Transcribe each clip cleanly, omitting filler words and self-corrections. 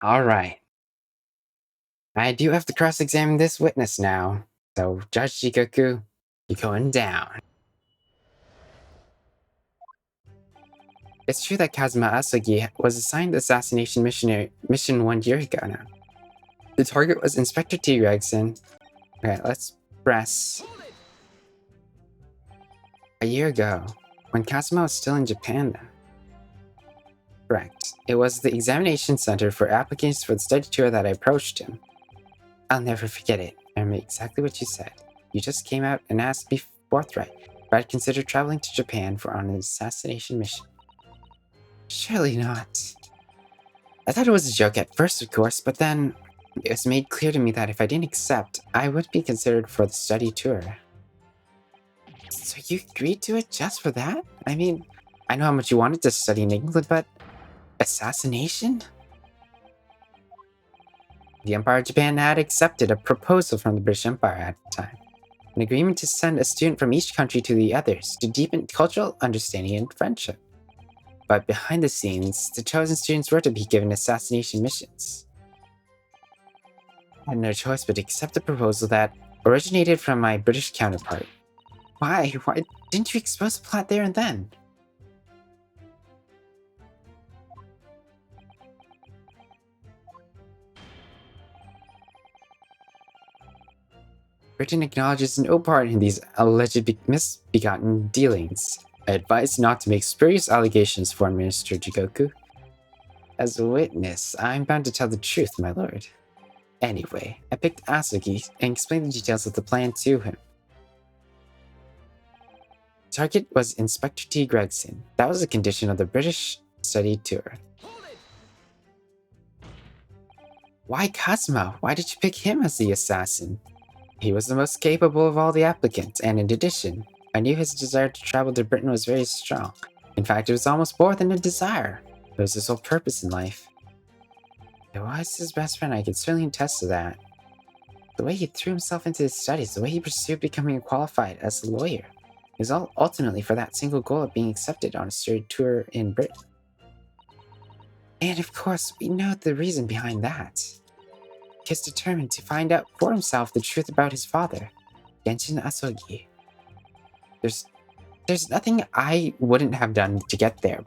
All right. I do have to cross-examine this witness now. So, Judge Shikoku, you're going down. It's true that Kazuma Asagi was assigned the assassination mission 1 year ago now. The target was Inspector T. Gregson. Okay, let's press. A year ago, when Kazuma was still in Japan then. Correct. It was the examination center for applicants for the study tour that I approached him. I'll never forget it. I remember exactly what you said. You just came out and asked me forthright if I'd consider traveling to Japan on an assassination mission. Surely not. I thought it was a joke at first, of course, but then it was made clear to me that if I didn't accept, I would be considered for the study tour. So you agreed to it just for that? I mean, I know how much you wanted to study in England, but assassination? The Empire of Japan had accepted a proposal from the British Empire at the time, an agreement to send a student from each country to the others to deepen cultural understanding and friendship. But behind the scenes, the chosen students were to be given assassination missions. I had no choice but to accept the proposal that originated from my British counterpart. Why? Why didn't you expose the plot there and then? Britain acknowledges no part in these alleged misbegotten dealings. I advise not to make spurious allegations, Foreign Minister Jigoku. As a witness, I'm bound to tell the truth, my lord. Anyway, I picked Asugi and explained the details of the plan to him. Target was Inspector T. Gregson. That was a condition of the British study tour. Why Kazuma? Why did you pick him as the assassin? He was the most capable of all the applicants, and in addition, I knew his desire to travel to Britain was very strong. In fact, it was almost more than a desire. It was his whole purpose in life. If I was his best friend, I could certainly attest to that. The way he threw himself into his studies, the way he pursued becoming qualified as a lawyer, it was all ultimately for that single goal of being accepted on a study tour in Britain. And of course, we know the reason behind that. He is determined to find out for himself the truth about his father, Genshin Asogi. There's nothing I wouldn't have done to get there,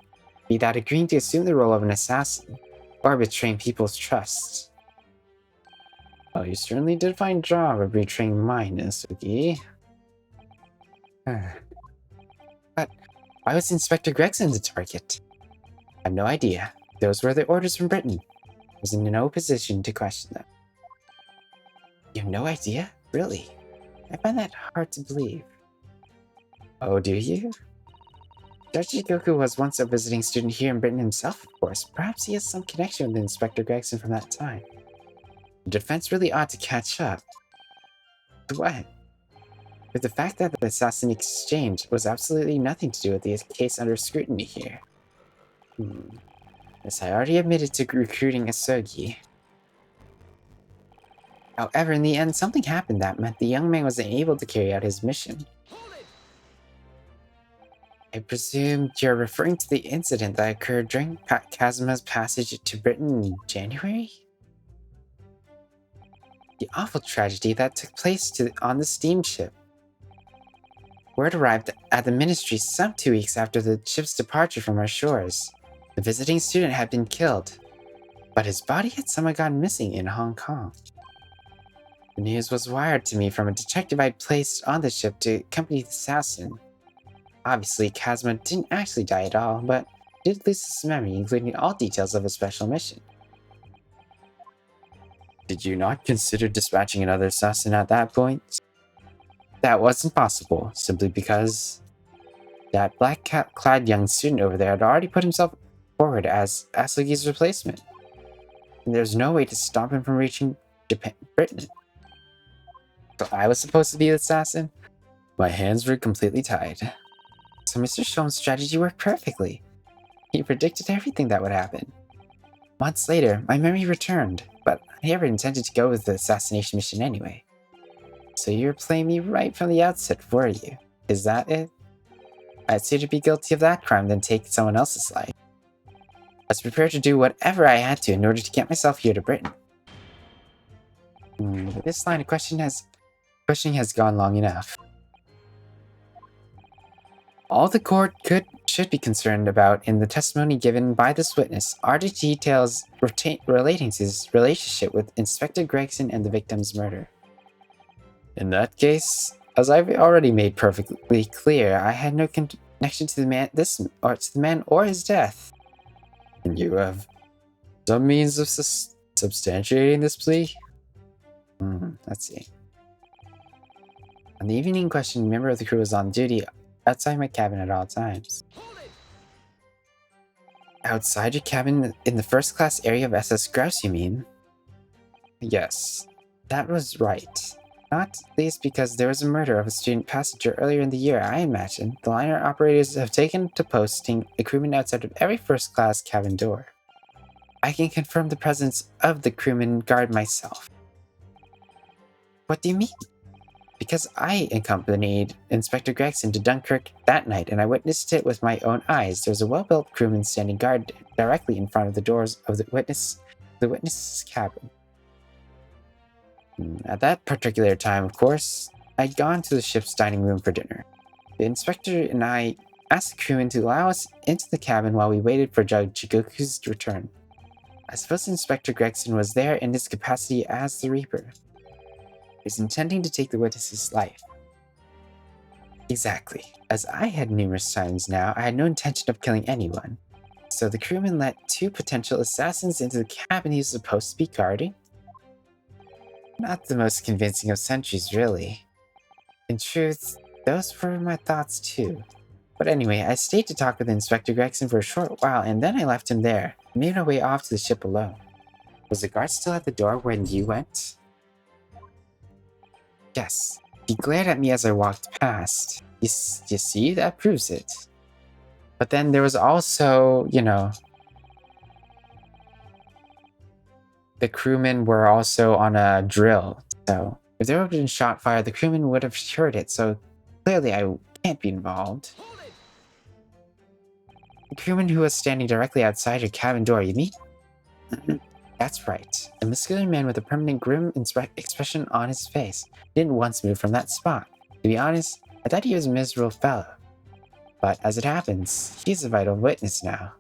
be that agreeing to assume the role of an assassin, or betraying people's trust. Well, you certainly did a fine job of betraying mine, Asugi. But why was Inspector Gregson the target? I have no idea. Those were the orders from Britain. I was in no position to question them. You have no idea? Really? I find that hard to believe. Oh, do you? Judge Goku was once a visiting student here in Britain himself, of course. Perhaps he has some connection with Inspector Gregson from that time. The defense really ought to catch up. What? With the fact that the assassin exchange was absolutely nothing to do with the case under scrutiny here. Yes, I already admitted to recruiting Asogi. However, in the end, something happened that meant the young man wasn't able to carry out his mission. I presume you're referring to the incident that occurred during Kazuma's passage to Britain in January? The awful tragedy that took place on the steamship. Word arrived at the ministry some 2 weeks after the ship's departure from our shores. The visiting student had been killed, but his body had somehow gone missing in Hong Kong. The news was wired to me from a detective I'd placed on the ship to accompany the assassin. Obviously, Kazuma didn't actually die at all, but did lose his memory, including all details of his special mission. Did you not consider dispatching another assassin at that point? That wasn't possible, simply because that black-clad young student over there had already put himself forward as Asugi's replacement. And there's no way to stop him from reaching Britain. So I was supposed to be the assassin? My hands were completely tied. So Mr. Shom's strategy worked perfectly. He predicted everything that would happen. Months later, my memory returned, but I never intended to go with the assassination mission anyway. So you were playing me right from the outset, were you? Is that it? I'd sooner be guilty of that crime than take someone else's life. was prepared to do whatever I had to in order to get myself here to Britain. But this line of questioning has gone long enough. All the court should be concerned about in the testimony given by this witness are the details relating to his relationship with Inspector Gregson and the victim's murder. In that case, as I've already made perfectly clear, I had no connection to the man or his death. And you have some means of substantiating this plea? Let's see. On the evening in question, a member of the crew was on duty outside my cabin at all times. Outside your cabin in the first-class area of SS Grouse, you mean? Yes, that was right. Not least because there was a murder of a student passenger earlier in the year. I imagine the liner operators have taken to posting a crewman outside of every first-class cabin door. I can confirm the presence of the crewman guard myself. What do you mean? Because I accompanied Inspector Gregson to Dunkirk that night, and I witnessed it with my own eyes. There was a well-built crewman standing guard directly in front of the doors of the witness's cabin. At that particular time, of course, I'd gone to the ship's dining room for dinner. The inspector and I asked the crewman to allow us into the cabin while we waited for Judge Jigoku's return. I suppose Inspector Gregson was there in his capacity as the Reaper. He was intending to take the witness's life. Exactly. As I had numerous times now, I had no intention of killing anyone. So the crewman let two potential assassins into the cabin he was supposed to be guarding? Not the most convincing of sentries, really. In truth, those were my thoughts too. But anyway, I stayed to talk with Inspector Gregson for a short while, and then I left him there, and made my way off to the ship alone. Was the guard still at the door when you went? Yes. He glared at me as I walked past. You see, that proves it. But then there was also, the crewmen were also on a drill. So if there had been shot fired, the crewmen would have heard it. So clearly I can't be involved. The crewman who was standing directly outside your cabin door, you mean? That's right. A muscular man with a permanent grim expression on his face. He didn't once move from that spot. To be honest, I thought he was a miserable fellow. But as it happens, he's a vital witness now.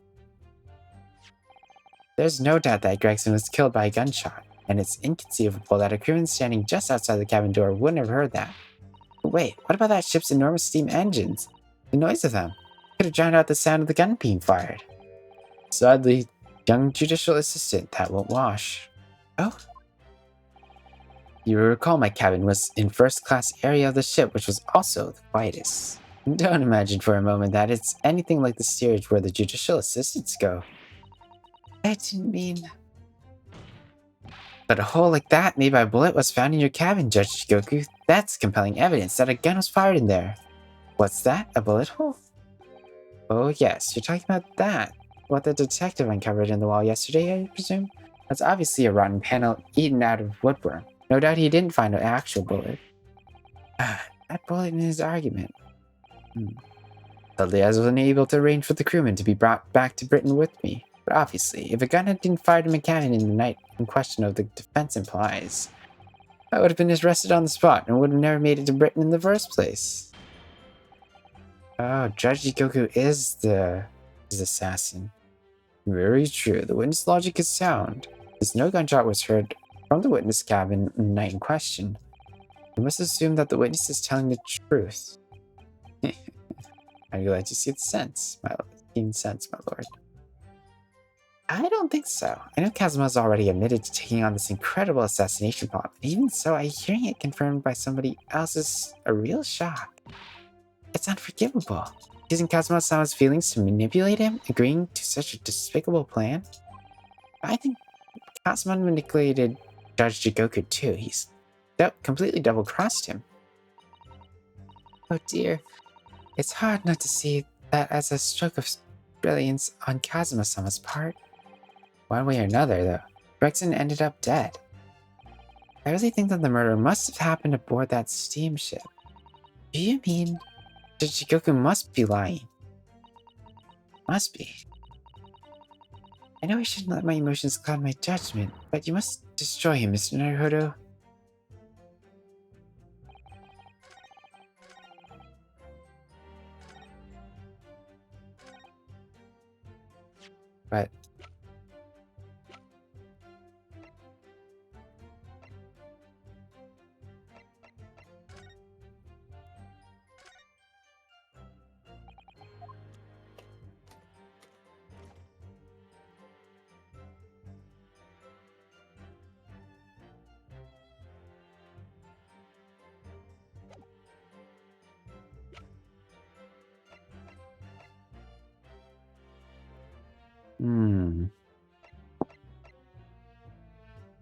There's no doubt that Gregson was killed by a gunshot, and it's inconceivable that a crewman standing just outside the cabin door wouldn't have heard that. But wait, what about that ship's enormous steam engines? The noise of them could have drowned out the sound of the gun being fired. Sadly, young judicial assistant, that won't wash. Oh? You will recall my cabin was in first-class area of the ship, which was also the quietest. Don't imagine for a moment that it's anything like the steerage where the judicial assistants go. I didn't mean... But a hole like that made by a bullet was found in your cabin, Judge Shigoku. That's compelling evidence that a gun was fired in there. What's that? A bullet hole? Oh yes, you're talking about that. What the detective uncovered in the wall yesterday, I presume? That's obviously a rotten panel eaten out of woodworm. No doubt he didn't find an actual bullet. That bullet in his argument. Sadly, I was unable to arrange for the crewman to be brought back to Britain with me. But obviously, if a gun had been fired in my cabin in the night in question of the defense implies, I would have been arrested on the spot and would have never made it to Britain in the first place. Oh, Judge Jigoku is the assassin. Very true. The witness logic is sound. Since no gunshot was heard from the witness cabin in the night in question, we must assume that the witness is telling the truth. I'm glad you see the sense, my lord. I don't think so. I know Kazuma's already admitted to taking on this incredible assassination plot, but even so, hearing it confirmed by somebody else is a real shock. It's unforgivable. Using Kazuma-sama's feelings to manipulate him, agreeing to such a despicable plan? I think Kazuma manipulated Judge Jigoku too. He's completely double-crossed him. Oh dear. It's hard not to see that as a stroke of brilliance on Kazuma-sama's part. One way or another, though, Gregson ended up dead. I really think that the murder must have happened aboard that steamship. Do you mean Judge Jigoku must be lying? Must be. I know I shouldn't let my emotions cloud my judgment, but you must destroy him, Mr. Naruto. But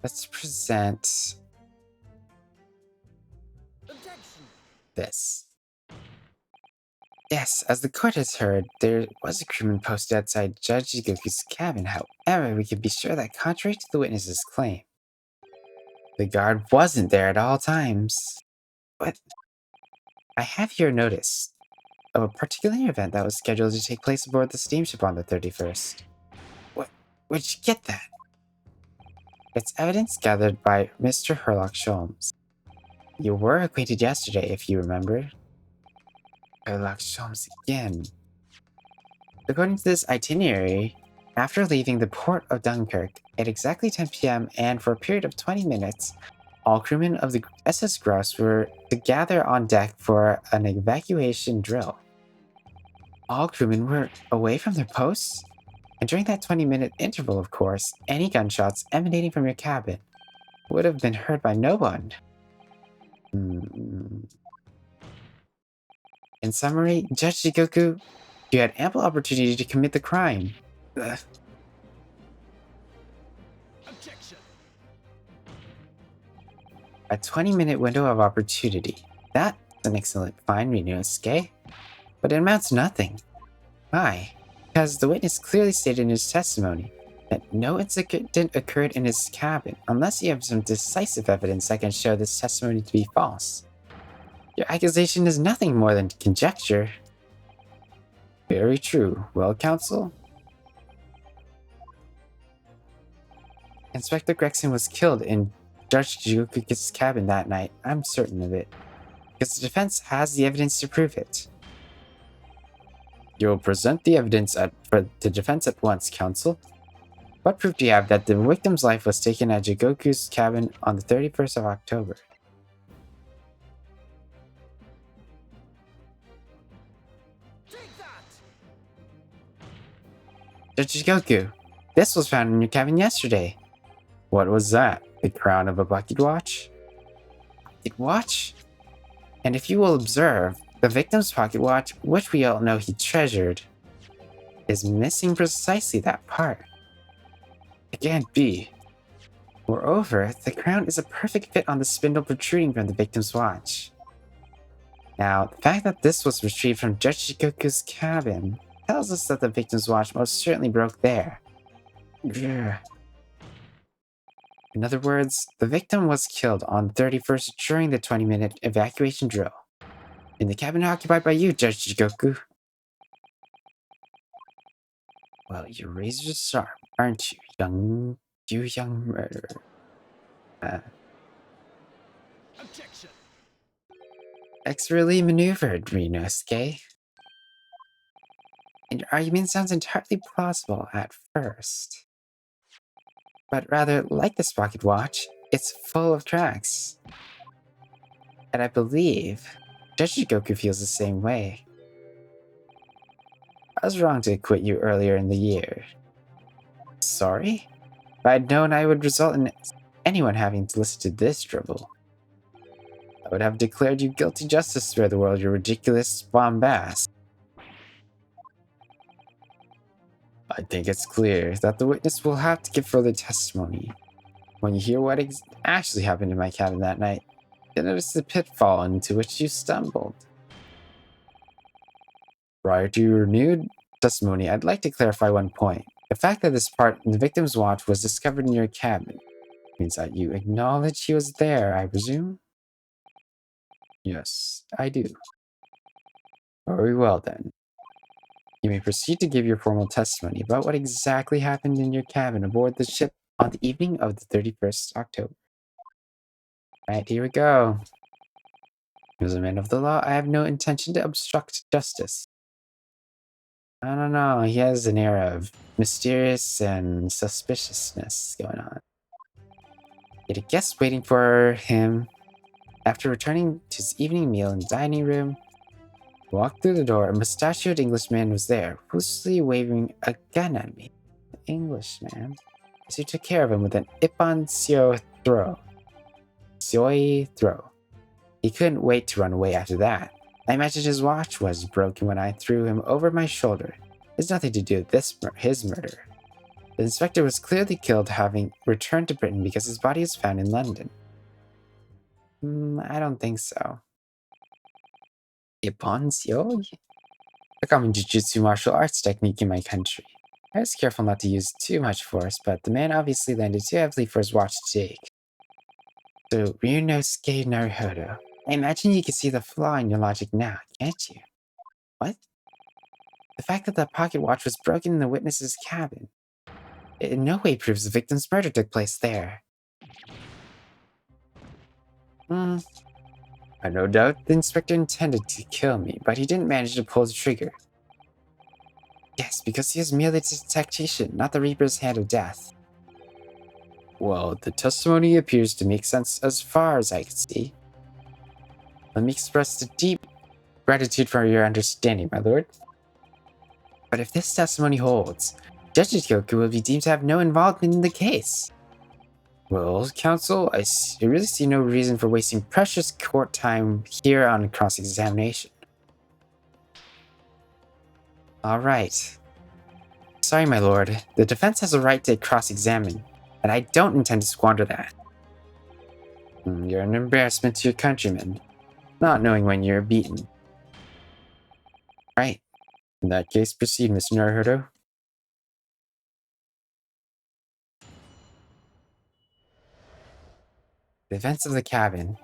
let's present this. Yes, as the court has heard, there was a crewman posted outside Judge Jigoku's cabin. However, we can be sure that contrary to the witness's claim, the guard wasn't there at all times. But I have here notice of a particular event that was scheduled to take place aboard the steamship on the 31st. What? Where'd you get that? It's evidence gathered by Mr. Herlock Sholmes. You were acquainted yesterday, if you remember. Herlock Sholmes again. According to this itinerary, after leaving the port of Dunkirk at exactly 10 p.m. and for a period of 20 minutes, all crewmen of the SS Gross were to gather on deck for an evacuation drill. All crewmen were away from their posts, and during that 20-minute interval, of course, any gunshots emanating from your cabin would have been heard by no one. In summary, Judge Jigoku, you had ample opportunity to commit the crime. Ugh. Objection. A 20-minute window of opportunity. That's an excellent find, Ryunosuke. But it amounts to nothing. Why? Because the witness clearly stated in his testimony that no incident occurred in his cabin unless you have some decisive evidence that can show this testimony to be false. Your accusation is nothing more than conjecture. Very true. Well, counsel? Inspector Gregson was killed in Judge Jigoku's cabin that night. I'm certain of it. Because the defense has the evidence to prove it. You'll present the evidence for the defense at once, counsel. What proof do you have that the victim's life was taken at Jigoku's cabin on the 31st of October? Take that! Judge Jigoku, this was found in your cabin yesterday. What was that? The crown of a bucket watch? Pocket watch? And if you will observe, the victim's pocket watch, which we all know he treasured, is missing precisely that part. It can't be. Moreover, the crown is a perfect fit on the spindle protruding from the victim's watch. Now, the fact that this was retrieved from Judge Jigoku's cabin tells us that the victim's watch most certainly broke there. Ugh. In other words, the victim was killed on the 31st during the 20-minute evacuation drill. In the cabin occupied by you, Judge Jigoku. Well, you're razor sharp, aren't you, young murderer? Objection. Expertly maneuvered, Ryunosuke. And your argument sounds entirely plausible at first. But rather, like this pocket watch, it's full of cracks. And I believe Judge Jigoku feels the same way. I was wrong to acquit you earlier in the year. Sorry? If I'd known I would result in anyone having to listen to this dribble, I would have declared you guilty just to spare the world your ridiculous bombast. I think it's clear that the witness will have to give further testimony. When you hear what actually happened in my cabin that night, you'll notice the pitfall into which you stumbled. Prior to your renewed testimony, I'd like to clarify one point. The fact that this part in the victim's watch was discovered in your cabin means that you acknowledge he was there, I presume? Yes, I do. Very well then. You may proceed to give your formal testimony about what exactly happened in your cabin aboard the ship on the evening of the 31st October. Right, here we go. As a man of the law, I have no intention to obstruct justice. I don't know, he has an air of mysterious and suspiciousness going on. He had a guest waiting for him. After returning to his evening meal in the dining room, he walked through the door. A mustachioed Englishman was there, foolishly waving a gun at me. The Englishman. So he took care of him with an Ippon Seo throw. Sioi throw. He couldn't wait to run away after that. I imagined his watch was broken when I threw him over my shoulder. It has nothing to do with his murder. The inspector was clearly killed, having returned to Britain because his body was found in London. I don't think so. Ippon Seo? A common jujutsu martial arts technique in my country. I was careful not to use too much force, but the man obviously landed too heavily for his watch to take. So, Ryunosuke Naruhodo. I imagine you can see the flaw in your logic now, can't you? What? The fact that the pocket watch was broken in the witness's cabin. It in no way proves the victim's murder took place there. I no doubt the inspector intended to kill me, but he didn't manage to pull the trigger. Yes, because he was merely the tactician, not the Reaper's hand of death. Well, the testimony appears to make sense as far as I can see. Let me express the deep gratitude for your understanding, my lord. But if this testimony holds, Judge Kyoku will be deemed to have no involvement in the case. Well, counsel, I really see no reason for wasting precious court time here on cross-examination. Alright. Sorry, my lord. The defense has a right to cross-examine, and I don't intend to squander that. You're an embarrassment to your countrymen, not knowing when you're beaten. Right. In that case, proceed, Mr. Naruhodo. The events of the cabin.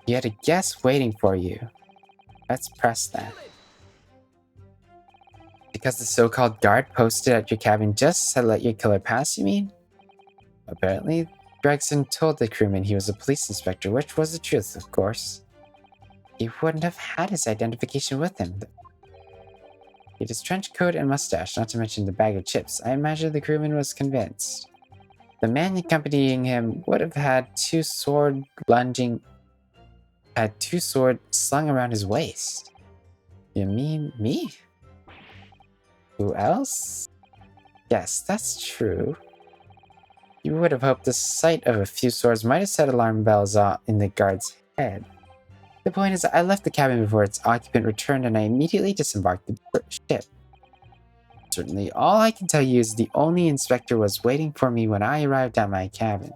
You had a guest waiting for you. Let's press that. Because the so-called guard posted at your cabin just to let your killer pass, you mean? Apparently, Gregson told the crewman he was a police inspector, which was the truth, of course. He wouldn't have had his identification with him. He had his trench coat and mustache, not to mention the bag of chips. I imagine the crewman was convinced. The man accompanying him would have had two swords slung around his waist. You mean me? Who else? Yes, that's true. You would have hoped the sight of a few swords might have set alarm bells in the guard's head. The point is, I left the cabin before its occupant returned and I immediately disembarked the ship. Certainly, all I can tell you is the only inspector was waiting for me when I arrived at my cabin.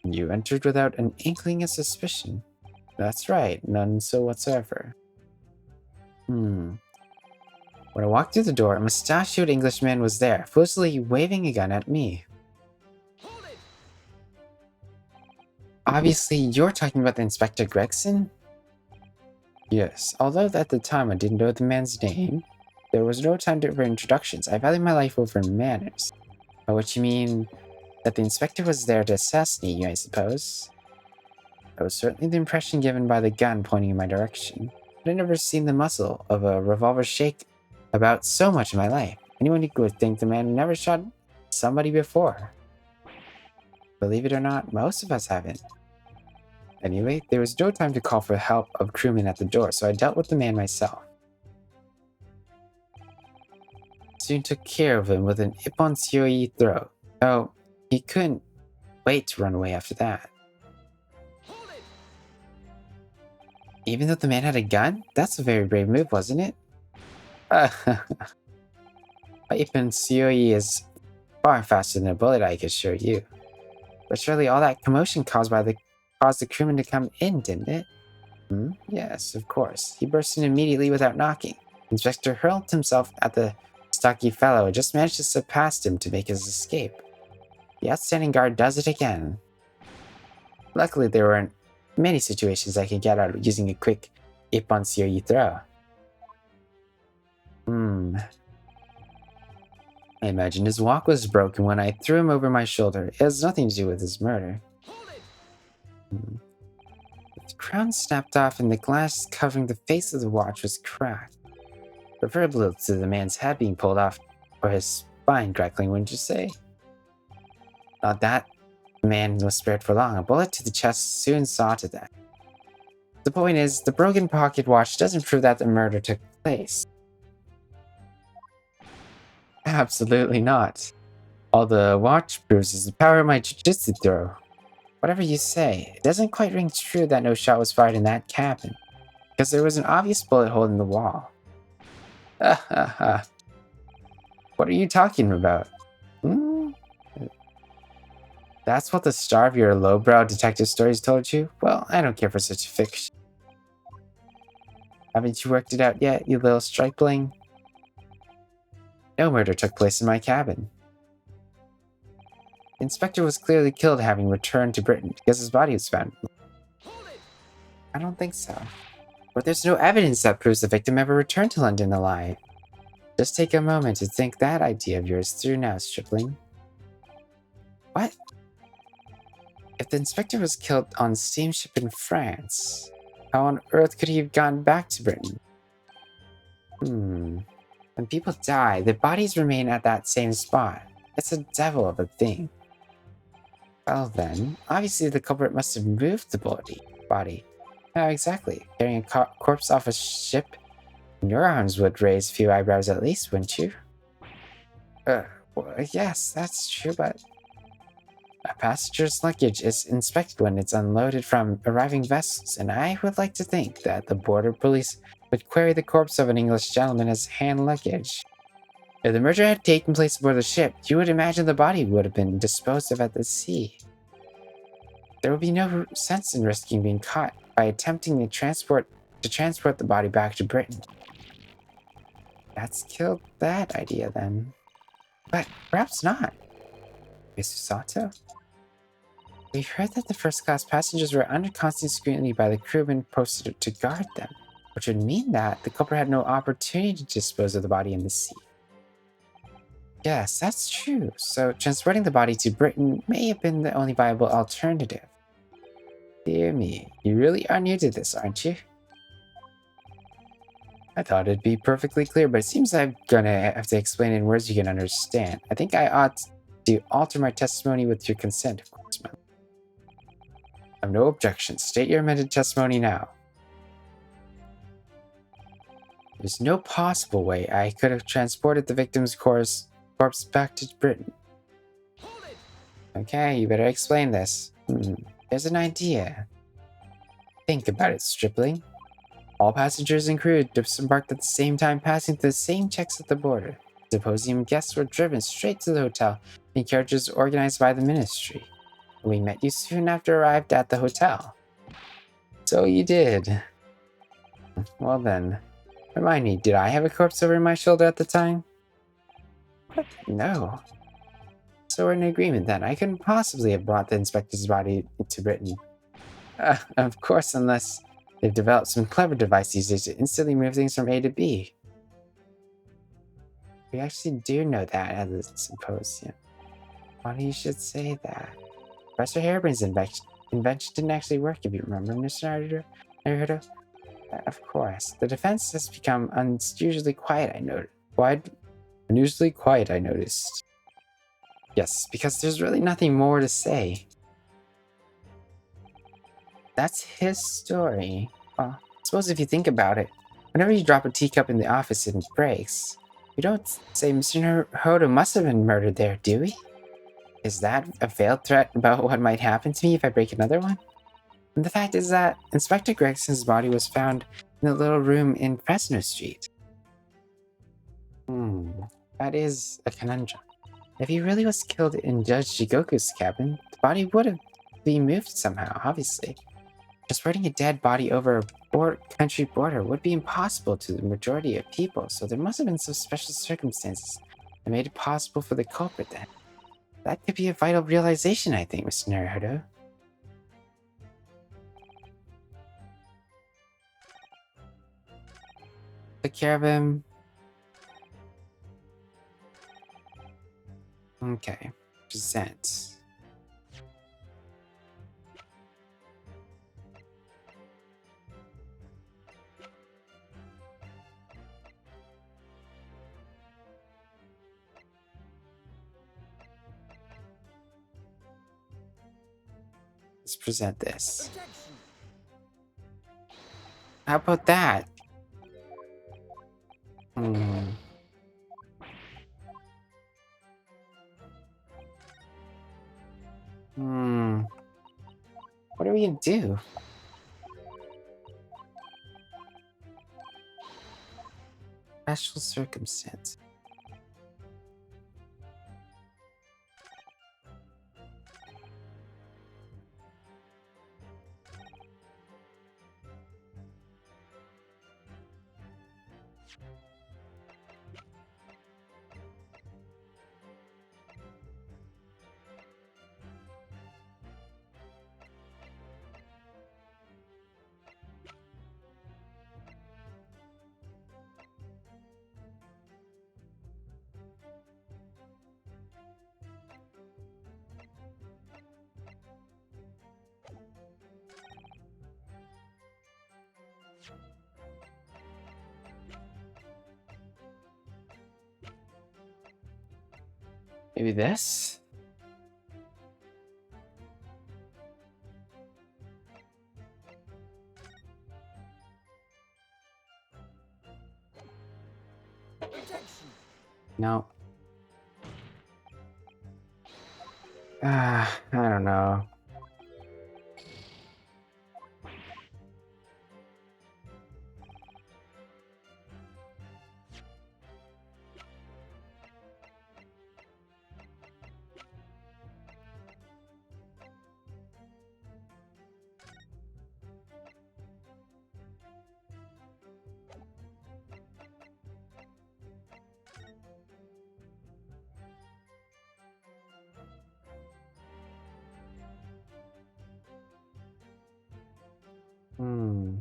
You entered without an inkling of suspicion. That's right, none so whatsoever. When I walked through the door, a mustachioed Englishman was there, foolishly waving a gun at me. Hold it! Obviously, you're talking about the Inspector Gregson? Yes, although at the time I didn't know the man's name, there was no time for introductions. I value my life over manners. By which you mean that the inspector was there to assassinate you, I suppose? That was certainly the impression given by the gun pointing in my direction. But I'd never seen the muzzle of a revolver shake about so much in my life. Anyone would think the man never shot somebody before. Believe it or not, most of us haven't. Anyway, there was no time to call for help of crewmen at the door, so I dealt with the man myself. Soon took care of him with an Ippon Syoi throw. Oh, he couldn't wait to run away after that. Hold it! Even though the man had a gun? That's a very brave move, wasn't it? Ippon Syoi is far faster than a bullet, I can assure you. But surely all that commotion caused the crewman to come in, didn't it? Yes, of course. He burst in immediately without knocking. Inspector hurled himself at the stocky fellow and just managed to slip past him to make his escape. The outstanding guard does it again. Luckily, there weren't many situations I could get out of using a quick Ippon Syoi throw. Hmm. I imagine his walk was broken when I threw him over my shoulder. It has nothing to do with his murder. Hold it! Hmm. The crown snapped off and the glass covering the face of the watch was cracked. Preferably to the man's head being pulled off or his spine crackling, wouldn't you say? Not that the man was spared for long. A bullet to the chest soon saw to that. The point is, the broken pocket watch doesn't prove that the murder took place. Absolutely not. All the watch proves is the power of my jujitsu throw. Whatever you say, it doesn't quite ring true that no shot was fired in that cabin, because there was an obvious bullet hole in the wall. Ha ha ha. What are you talking about? Hmm? That's what the star of your lowbrow detective stories told you? Well, I don't care for such fiction. Haven't you worked it out yet, you little stripling? No murder took place in my cabin. The inspector was clearly killed having returned to Britain because his body was found. Hold it! I don't think so. But there's no evidence that proves the victim ever returned to London alive. Just take a moment to think that idea of yours through now, stripling. What? If the inspector was killed on a steamship in France, how on earth could he have gone back to Britain? When people die, their bodies remain at that same spot. It's a devil of a thing. Well then, obviously the culprit must have moved the body. How exactly? Carrying a corpse off a ship? Neurons would raise a few eyebrows at least, wouldn't you? Well, yes, that's true, but a passenger's luggage is inspected when it's unloaded from arriving vessels, and I would like to think that the border police would query the corpse of an English gentleman as hand luggage. If the murder had taken place aboard the ship, you would imagine the body would have been disposed of at the sea. There would be no sense in risking being caught by attempting to transport the body back to Britain. That's killed that idea then. But perhaps not. Mr. Sato? We heard that the first-class passengers were under constant scrutiny by the crewmen posted to guard them, which would mean that the culprit had no opportunity to dispose of the body in the sea. Yes, that's true. So transporting the body to Britain may have been the only viable alternative. Dear me, you really are new to this, aren't you? I thought it'd be perfectly clear, but it seems I'm gonna have to explain it in words you can understand. I think I ought to alter my testimony with your consent, of course, ma'am. I have no objections. State your amended testimony now. There's no possible way I could have transported the victim's corpse back to Britain. Hold it! Okay, you better explain this. There's an idea. Think about it, stripling. All passengers and crew disembarked at the same time, passing through the same checks at the border. Symposium guests were driven straight to the hotel in carriages organized by the ministry. We met you soon after arrived at the hotel. So you did. Well then, remind me, did I have a corpse over my shoulder at the time? What? No. So we're in agreement then. I couldn't possibly have brought the inspector's body to Britain. Of course, unless they've developed some clever device these days to instantly move things from A to B. We actually do know that at the symposium. Funny you should say that. Professor Harebrain's invention didn't actually work, if you remember, Mr. Naruto. Of course. The defense has become unusually quiet, I noticed. Unusually quiet, I noticed. Yes, because there's really nothing more to say. That's his story. Well, I suppose if you think about it, whenever you drop a teacup in the office and it breaks, we don't say Mr. Naruto must have been murdered there, do we? Is that a veiled threat about what might happen to me if I break another one? And the fact is that Inspector Gregson's body was found in the little room in Fresno Street. That is a conundrum. If he really was killed in Judge Jigoku's cabin, the body would have been moved somehow, obviously. Transporting a dead body over a country border would be impossible to the majority of people, so there must have been some special circumstances that made it possible for the culprit then. That could be a vital realization, I think, Mr. Naruto. Took care of him. Okay. Present. Let's present this. Objection. How about that? Hmm. Hmm. What are we gonna do? Special circumstance. Maybe this? Objection. No. I don't know. Hmm.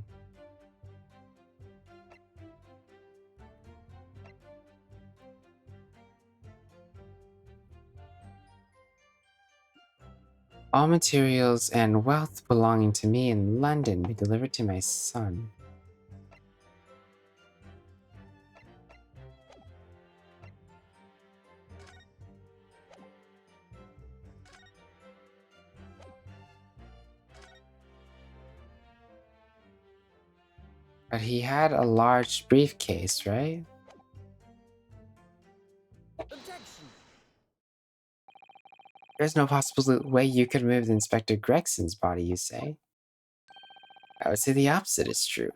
All materials and wealth belonging to me in London be delivered to my son. But he had a large briefcase, right? Objection. There's no possible way you could remove Inspector Gregson's body, you say? I would say the opposite is true.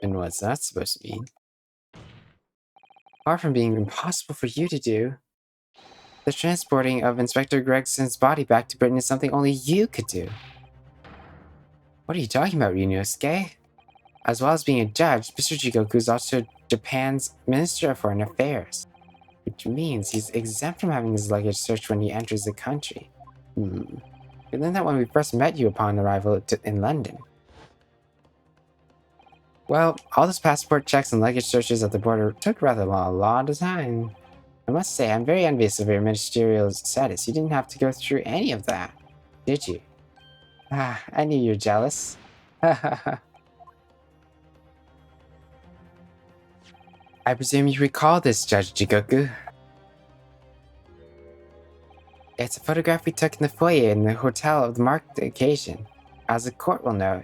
And what's that supposed to mean? Far from being impossible for you to do, the transporting of Inspector Gregson's body back to Britain is something only you could do. What are you talking about, Ryunosuke? As well as being a judge, Mr. Jigoku is also Japan's Minister of Foreign Affairs, which means he's exempt from having his luggage searched when he enters the country. We learned that when we first met you upon arrival in London. Well, all those passport checks and luggage searches at the border took rather a lot of time. I must say, I'm very envious of your ministerial status. You didn't have to go through any of that, did you? I knew you were jealous. I presume you recall this, Judge Jigoku. It's a photograph we took in the foyer in the hotel of the marked occasion. As the court will know,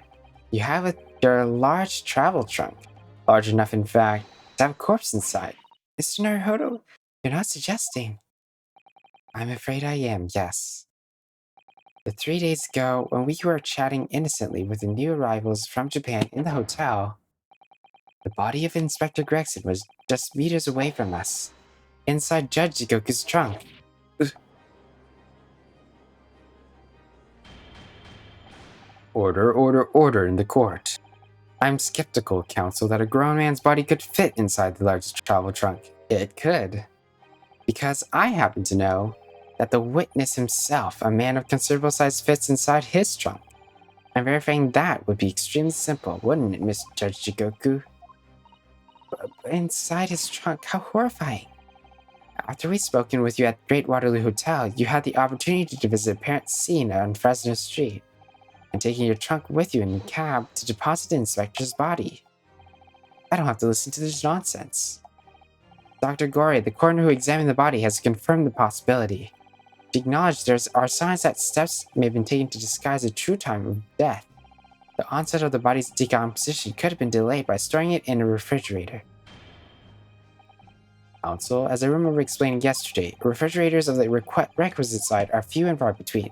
you have your large travel trunk. Large enough, in fact, to have a corpse inside. Mr. Naruhodo, you're not suggesting. I'm afraid I am, yes. But 3 days ago, when we were chatting innocently with the new arrivals from Japan in the hotel, the body of Inspector Gregson was just meters away from us, inside Judge Jigoku's trunk. Order, order, order in the court. I'm skeptical, counsel, that a grown man's body could fit inside the large travel trunk. It could. Because I happen to know that the witness himself, a man of considerable size, fits inside his trunk. And verifying that would be extremely simple, wouldn't it, Mr. Judge Jigoku? Inside his trunk, how horrifying. After we'd spoken with you at Great Waterloo Hotel, you had the opportunity to visit a parent scene on Fresno Street, and taking your trunk with you in a cab to deposit the inspector's body. I don't have to listen to this nonsense. Dr. Gorey, the coroner who examined the body, has confirmed the possibility. She acknowledged there are signs that steps may have been taken to disguise the true time of death. The onset of the body's decomposition could have been delayed by storing it in a refrigerator. Counsel, as I remember explaining yesterday, refrigerators of the requisite side are few and far between.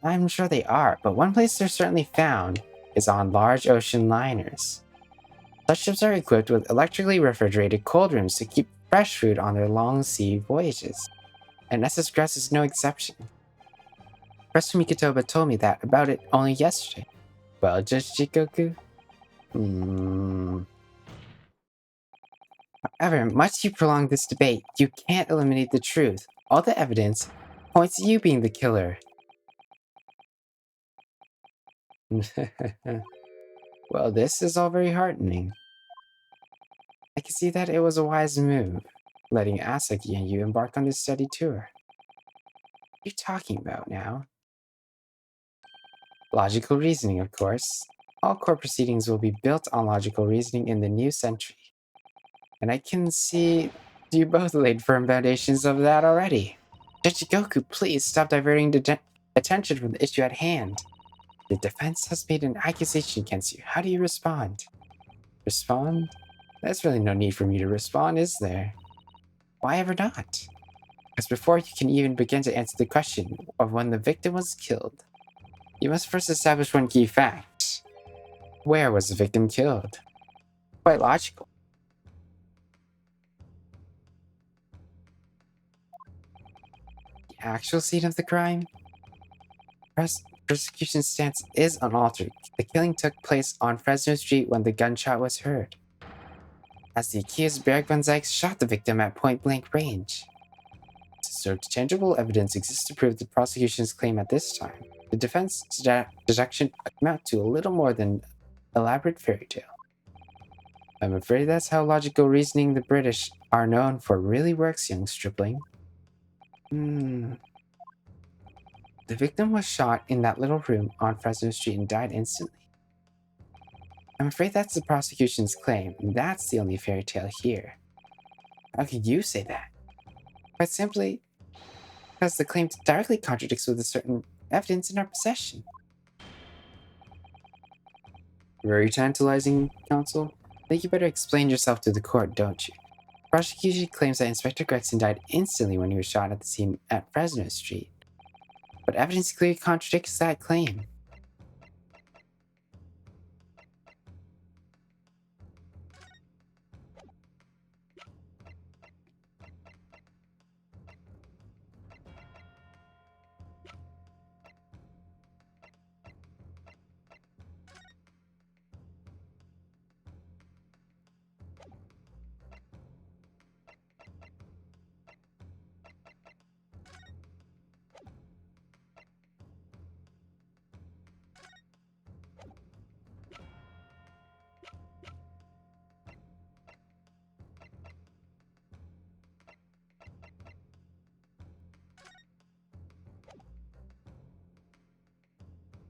I'm sure they are, but one place they're certainly found is on large ocean liners. Such ships are equipped with electrically refrigerated cold rooms to keep fresh food on their long sea voyages, and SS Grass is no exception. Professor Mikotoba told me that about it only yesterday. Well, Judge Jikoku? However, much you prolong this debate, you can't eliminate the truth. All the evidence points to you being the killer. Well, this is all very heartening. I can see that it was a wise move, letting Asaki and you embark on this study tour. What are you talking about now? Logical reasoning, of course. All court proceedings will be built on logical reasoning in the new century. And I can see you both laid firm foundations of that already. Judge Goku, please stop diverting attention from the issue at hand. The defense has made an accusation against you. How do you respond? Respond? There's really no need for me to respond, is there? Why ever not? Because before you can even begin to answer the question of when the victim was killed, you must first establish one key fact. Where was the victim killed? Quite logical. The actual scene of the crime? Prosecution's stance is unaltered. The killing took place on Fresno Street when the gunshot was heard, as the accused Berg von Zykes shot the victim at point-blank range. So tangible evidence exists to prove the prosecution's claim at this time. The defense deduction amount to a little more than elaborate fairy tale. I'm afraid that's how logical reasoning the British are known for really works, young stripling. The victim was shot in that little room on Fresno Street and died instantly. I'm afraid that's the prosecution's claim, and that's the only fairy tale here. How can you say that? Quite simply, because the claim directly contradicts with a certain evidence in our possession. Very tantalizing, counsel. I think you better explain yourself to the court, don't you? The prosecution claims that Inspector Gregson died instantly when he was shot at the scene at Fresno Street. But evidence clearly contradicts that claim.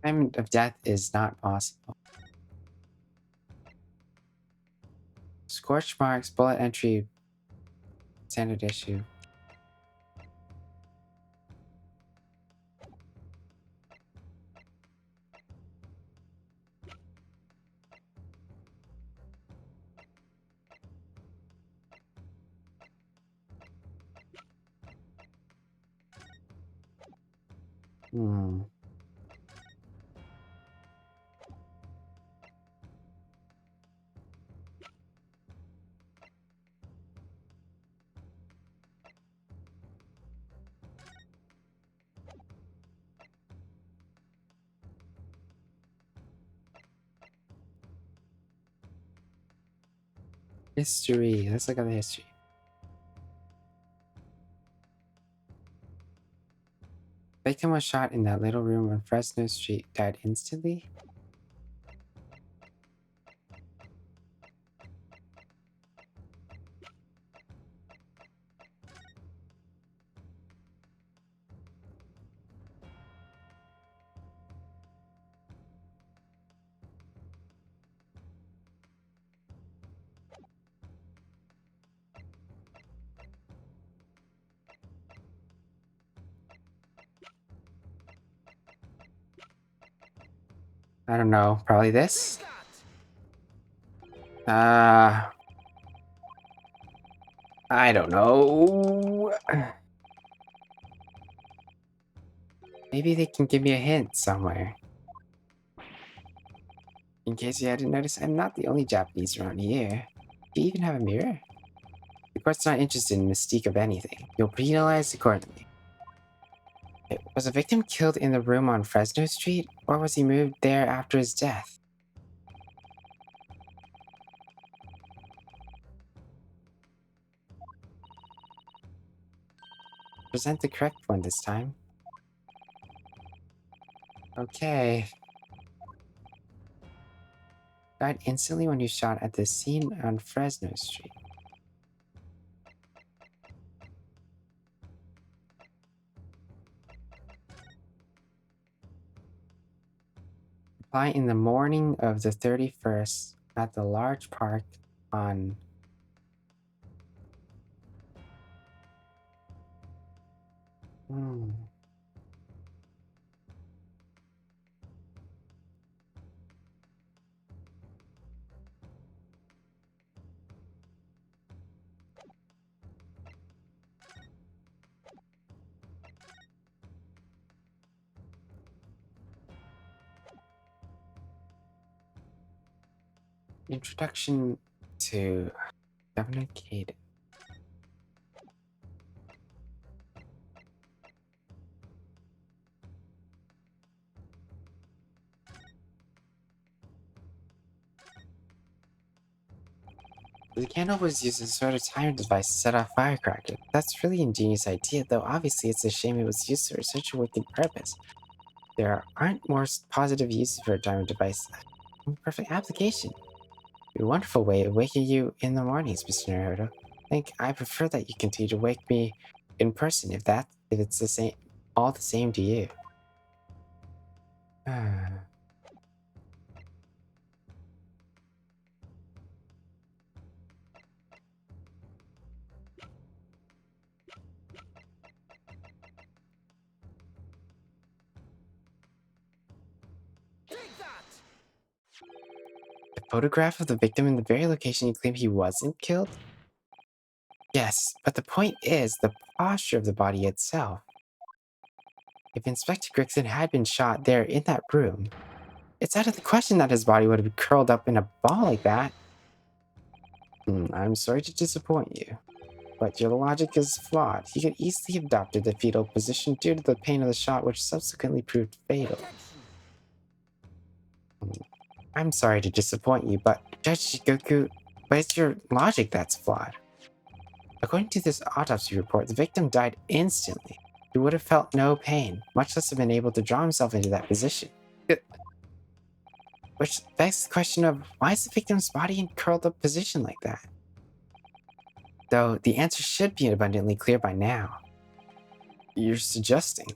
Time of death is not possible. Scorch marks, bullet entry, standard issue. History. Let's look at the history. Victim was shot in that little room on Fresno Street, died instantly? I don't know. Probably this? Take that! I don't know. Maybe they can give me a hint somewhere. In case you hadn't noticed, I'm not the only Japanese around here. Do you even have a mirror? The court's not interested in mystique of anything. You'll penalize accordingly. Was a victim killed in the room on Fresno Street, or was he moved there after his death? Present the correct one this time. Okay. Died instantly when you shot at the scene on Fresno Street. Apply in the morning of the 31st at the large park on... Hmm. Introduction to Governor Caden. The candle was used as a sort of timer device to set off firecrackers. That's really ingenious idea, though obviously it's a shame it was used for such a wicked purpose. There aren't more positive uses for a timer device. Perfect application. A wonderful way of waking you in the mornings, Mr. Naruto. I think I prefer that you continue to wake me in person if it's the same, all the same to you. Take that! A photograph of the victim in the very location you claim he wasn't killed? Yes, but the point is the posture of the body itself. If Inspector Gregson had been shot there in that room, it's out of the question that his body would have been curled up in a ball like that. I'm sorry to disappoint you, but your logic is flawed. He could easily have adopted the fetal position due to the pain of the shot, which subsequently proved fatal. Objection! I'm sorry to disappoint you, but Judge Shigoku, but it's your logic that's flawed. According to this autopsy report, the victim died instantly. He would have felt no pain, much less have been able to draw himself into that position. Which begs the question of why is the victim's body in curled up position like that? Though the answer should be abundantly clear by now. You're suggesting.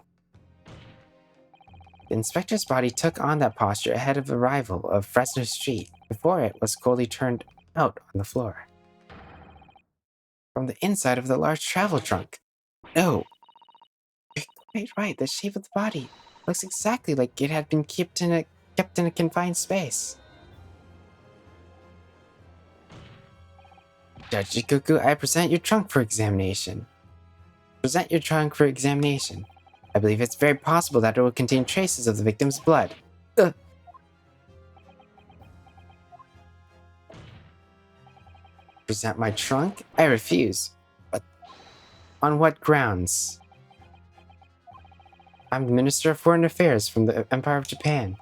The inspector's body took on that posture ahead of the arrival of Fresno Street, before it was coldly turned out on the floor. From the inside of the large travel trunk. No, you're quite right, the shape of the body looks exactly like it had been kept in a confined space. Judge Jikoku, I present your trunk for examination. Present your trunk for examination. I believe it's very possible that it will contain traces of the victim's blood. Ugh. Present my trunk? I refuse. But on what grounds? I'm the Minister of Foreign Affairs from the Empire of Japan.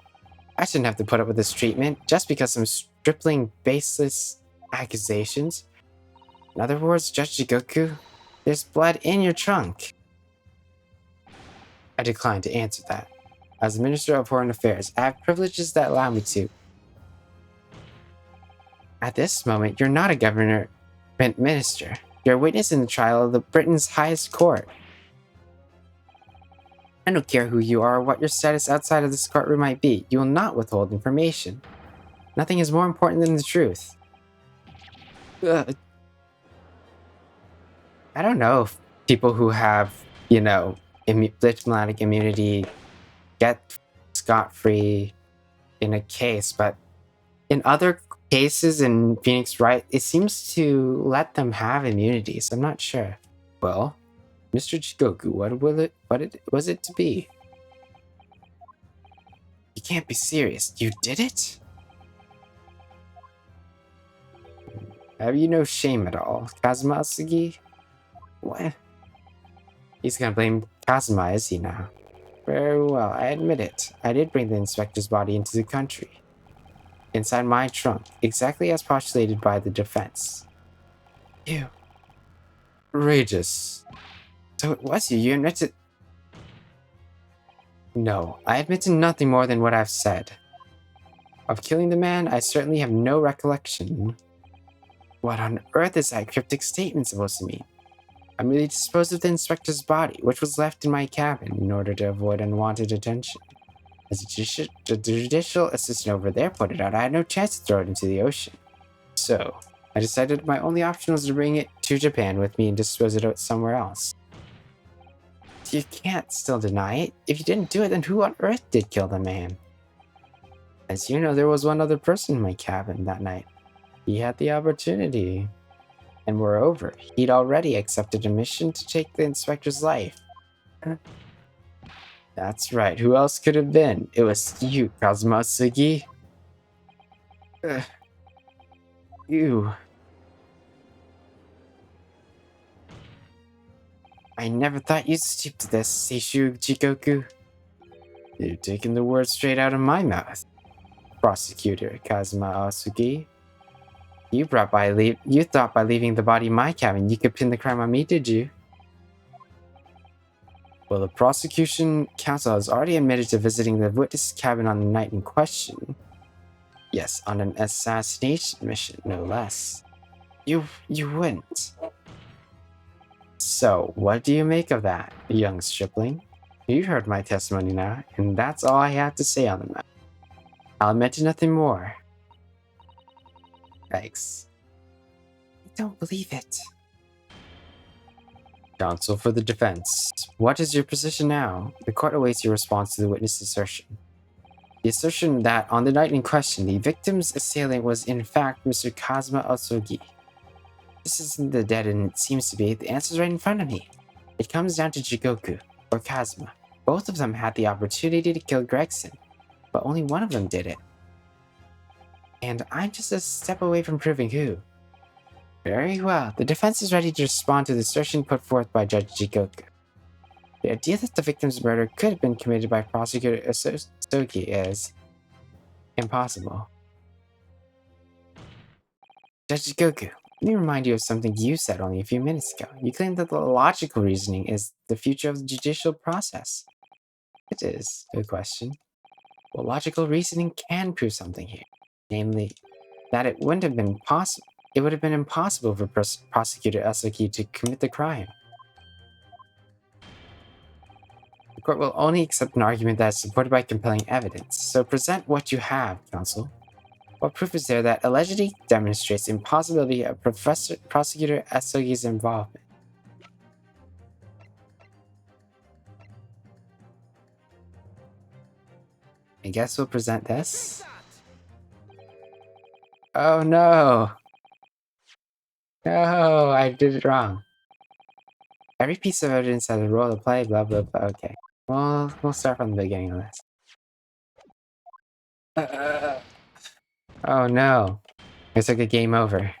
I shouldn't have to put up with this treatment just because some stripling baseless accusations. In other words, Judge Jigoku, there's blood in your trunk. I decline to answer that. As the Minister of Foreign Affairs, I have privileges that allow me to. At this moment, you're not a government minister. You're a witness in the trial of the Britain's highest court. I don't care who you are or what your status outside of this courtroom might be. You will not withhold information. Nothing is more important than the truth. Ugh. I don't know if people who have, diplomatic immunity get scot-free in a case, but in other cases in Phoenix Wright, it seems to let them have immunity, so I'm not sure. Well, Mr. Chikoku, was it to be? You can't be serious. You did it? Have you no shame at all, Kazuma Asugi? What? He's gonna blame Kazuma, is he now? Very well, I admit it. I did bring the inspector's body into the country. Inside my trunk, exactly as postulated by the defense. Ew. Outrageous. So it was you. You admitted. No, I admit to nothing more than what I've said. Of killing the man, I certainly have no recollection. What on earth is that cryptic statement supposed to mean? I merely disposed of the inspector's body, which was left in my cabin in order to avoid unwanted attention. As the judicial assistant over there pointed out, I had no chance to throw it into the ocean. So, I decided my only option was to bring it to Japan with me and dispose it out somewhere else. You can't still deny it. If you didn't do it, then who on earth did kill the man? As you know, there was one other person in my cabin that night. He had the opportunity. And moreover, he'd already accepted a mission to take the inspector's life. That's right, who else could have been? It was you, Kazuma Sugi. You. I never thought you'd stoop to this, Seishu Jikoku. You've taken the words straight out of my mouth. Prosecutor Kazuma Asugi. You thought by leaving the body in my cabin you could pin the crime on me, did you? Well, the prosecution counsel has already admitted to visiting the witness cabin on the night in question. Yes, on an assassination mission, no less. You wouldn't. So, what do you make of that, young stripling? You heard my testimony now, and that's all I have to say on the matter. I'll admit to nothing more. Thanks. I don't believe it. Counsel for the defense. What is your position now? The court awaits your response to the witness' assertion. The assertion that on the night in question, the victim's assailant was in fact Mr. Kazuma Otsugi. This isn't the dead and it seems to be. The answer's right in front of me. It comes down to Jigoku, or Kazuma. Both of them had the opportunity to kill Gregson, but only one of them did it. And I'm just a step away from proving who. Very well. The defense is ready to respond to the assertion put forth by Judge Jigoku. The idea that the victim's murder could have been committed by Prosecutor Asugi is impossible. Judge Jigoku, let me remind you of something you said only a few minutes ago. You claimed that the logical reasoning is the future of the judicial process. It is a question. Well, logical reasoning can prove something here. Namely, that it wouldn't have been possible. It would have been impossible for Prosecutor Asugi to commit the crime. The court will only accept an argument that is supported by compelling evidence, so present what you have, counsel. What proof is there that allegedly demonstrates the impossibility of Prosecutor Asugi's involvement? I guess we'll present this. Oh no! No, I did it wrong. Every piece of evidence has a role to play, blah blah blah. Okay. Well, we'll start from the beginning of this. Oh no. It's like a game over.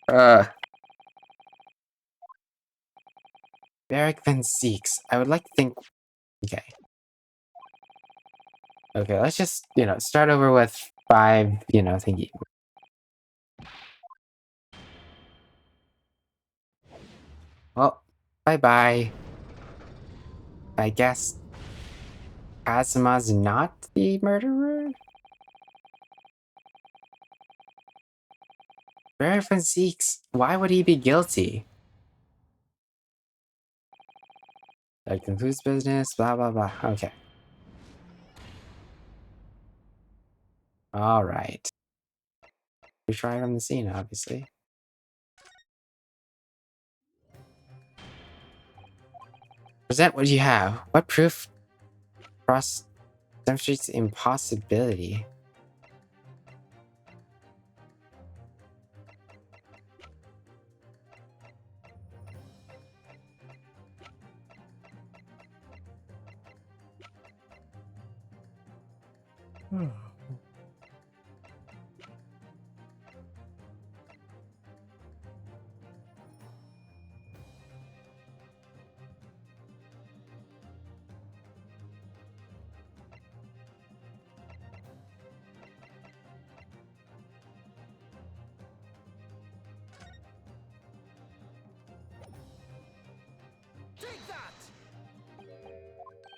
Barrack Van Zeeks. I would like to think... Okay. Okay, let's just, start over with 5, thingy. Well, bye-bye. I guess Kazuma's not the murderer? Barrack Van Zeeks. Why would he be guilty? That concludes business, blah blah blah. Okay. Alright. Retry from the scene, obviously. Present what you have. What proof demonstrates the impossibility.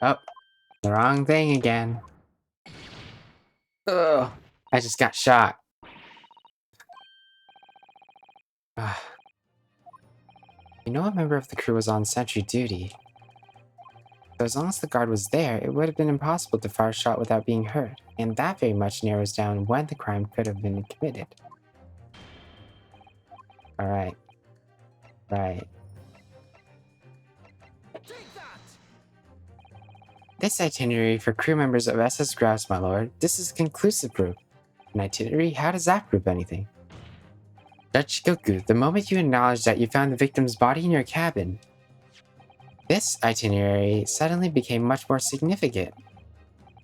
Oh, the wrong thing again. Ugh, I just got shot. Ah, you know, a member of the crew was on sentry duty. So as long as the guard was there, it would have been impossible to fire a shot without being heard, and that very much narrows down when the crime could have been committed. Alright. Right. This itinerary for crew members of SS Grouse, my lord. This is conclusive proof. An itinerary? How does that prove anything? Judge Goku, the moment you acknowledged that you found the victim's body in your cabin, this itinerary suddenly became much more significant.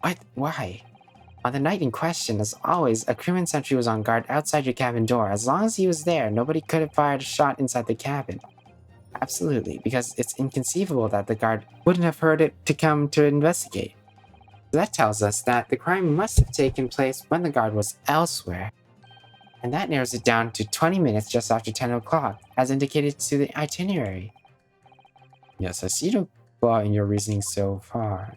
What? Why? On the night in question, as always, a crewman sentry was on guard outside your cabin door. As long as he was there, nobody could have fired a shot inside the cabin. Absolutely, because it's inconceivable that the guard wouldn't have heard it to come to investigate. So that tells us that the crime must have taken place when the guard was elsewhere. And that narrows it down to 20 minutes just after 10 o'clock, as indicated to the itinerary. Yes, I see the flaw in your reasoning so far.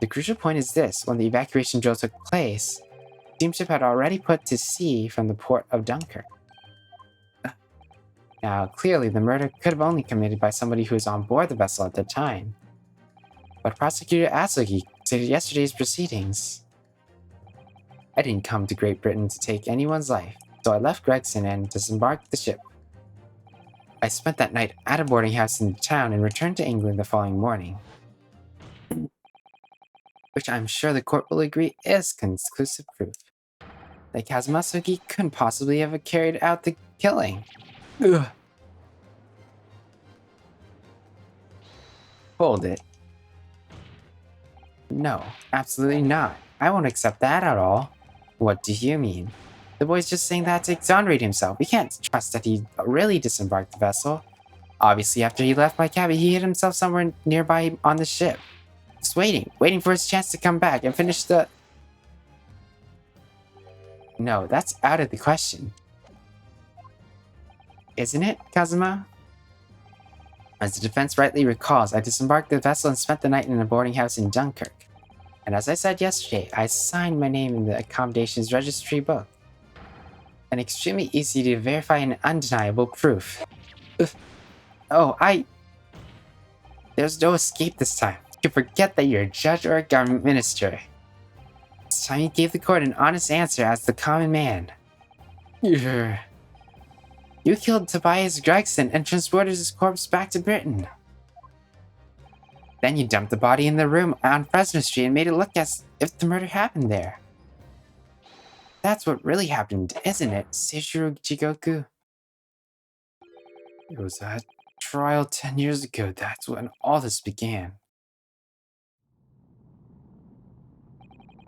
The crucial point is this: when the evacuation drill took place, the steamship had already put to sea from the port of Dunkirk. Now, clearly, the murder could have only committed by somebody who was on board the vessel at the time. But Prosecutor Asugi stated yesterday's proceedings. I didn't come to Great Britain to take anyone's life, so I left Gregson and disembarked the ship. I spent that night at a boarding house in the town and returned to England the following morning. Which I'm sure the court will agree is conclusive proof that Kazumasugi couldn't possibly have carried out the killing. Ugh. Hold it. No, absolutely not. I won't accept that at all. What do you mean? The boy's just saying that to exonerate himself. We can't trust that he really disembarked the vessel. Obviously, after he left my cabin, he hid himself somewhere nearby on the ship. Just waiting for his chance to come back and finish the... No, that's out of the question. Isn't it, Kazuma? As the defense rightly recalls, I disembarked the vessel and spent the night in a boarding house in Dunkirk. And as I said yesterday, I signed my name in the accommodations registry book. An extremely easy to verify and undeniable proof. There's no escape this time. You forget that you're a judge or a government minister. This time you gave the court an honest answer as the common man. You killed Tobias Gregson and transported his corpse back to Britain. Then you dumped the body in the room on Fresno Street and made it look as if the murder happened there. That's what really happened, isn't it, Seishiro Jigoku? It was that trial 10 years ago. That's when all this began.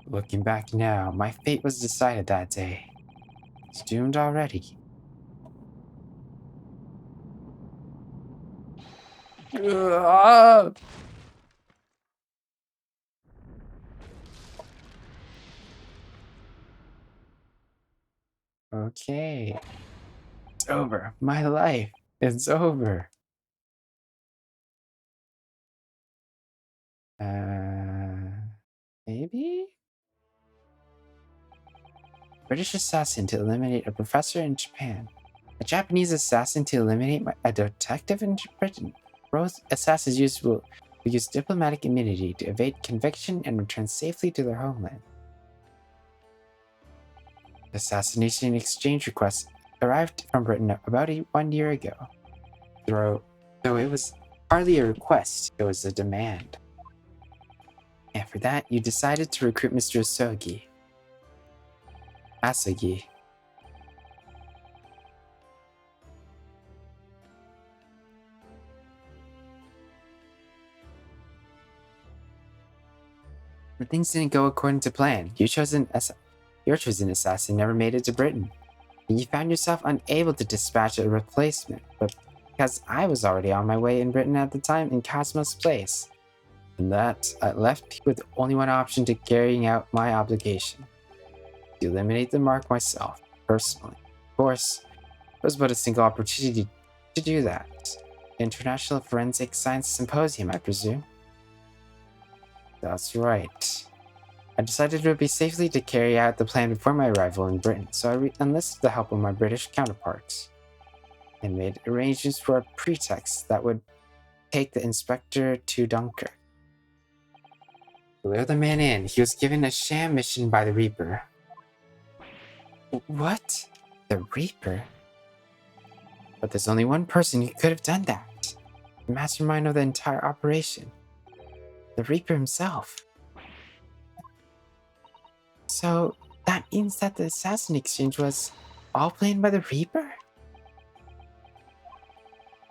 Looking back now, my fate was decided that day. It's doomed already. Okay. It's over. My life is over. Maybe? British assassin to eliminate a professor in Japan. A Japanese assassin to eliminate a detective in Britain. Both assassins will use diplomatic immunity to evade conviction and return safely to their homeland. The assassination exchange request arrived from Britain about 1 year ago. Though it was hardly a request, it was a demand. After that, you decided to recruit Mr. Asagi. But things didn't go according to plan. Your chosen assassin never made it to Britain, and you found yourself unable to dispatch a replacement. But because I was already on my way in Britain at the time in Cosmo's place, and that left me with only one option to carrying out my obligation: to eliminate the mark myself, personally. Of course, there was but a single opportunity to do that. International Forensic Science Symposium, I presume. That's right. I decided it would be safely to carry out the plan before my arrival in Britain, so I enlisted the help of my British counterparts and made arrangements for a pretext that would take the inspector to Dunkirk. To lure the man in, he was given a sham mission by the Reaper. What? The Reaper? But there's only one person who could have done that. The mastermind of the entire operation. The Reaper himself. So, that means that the assassin exchange was all planned by the Reaper?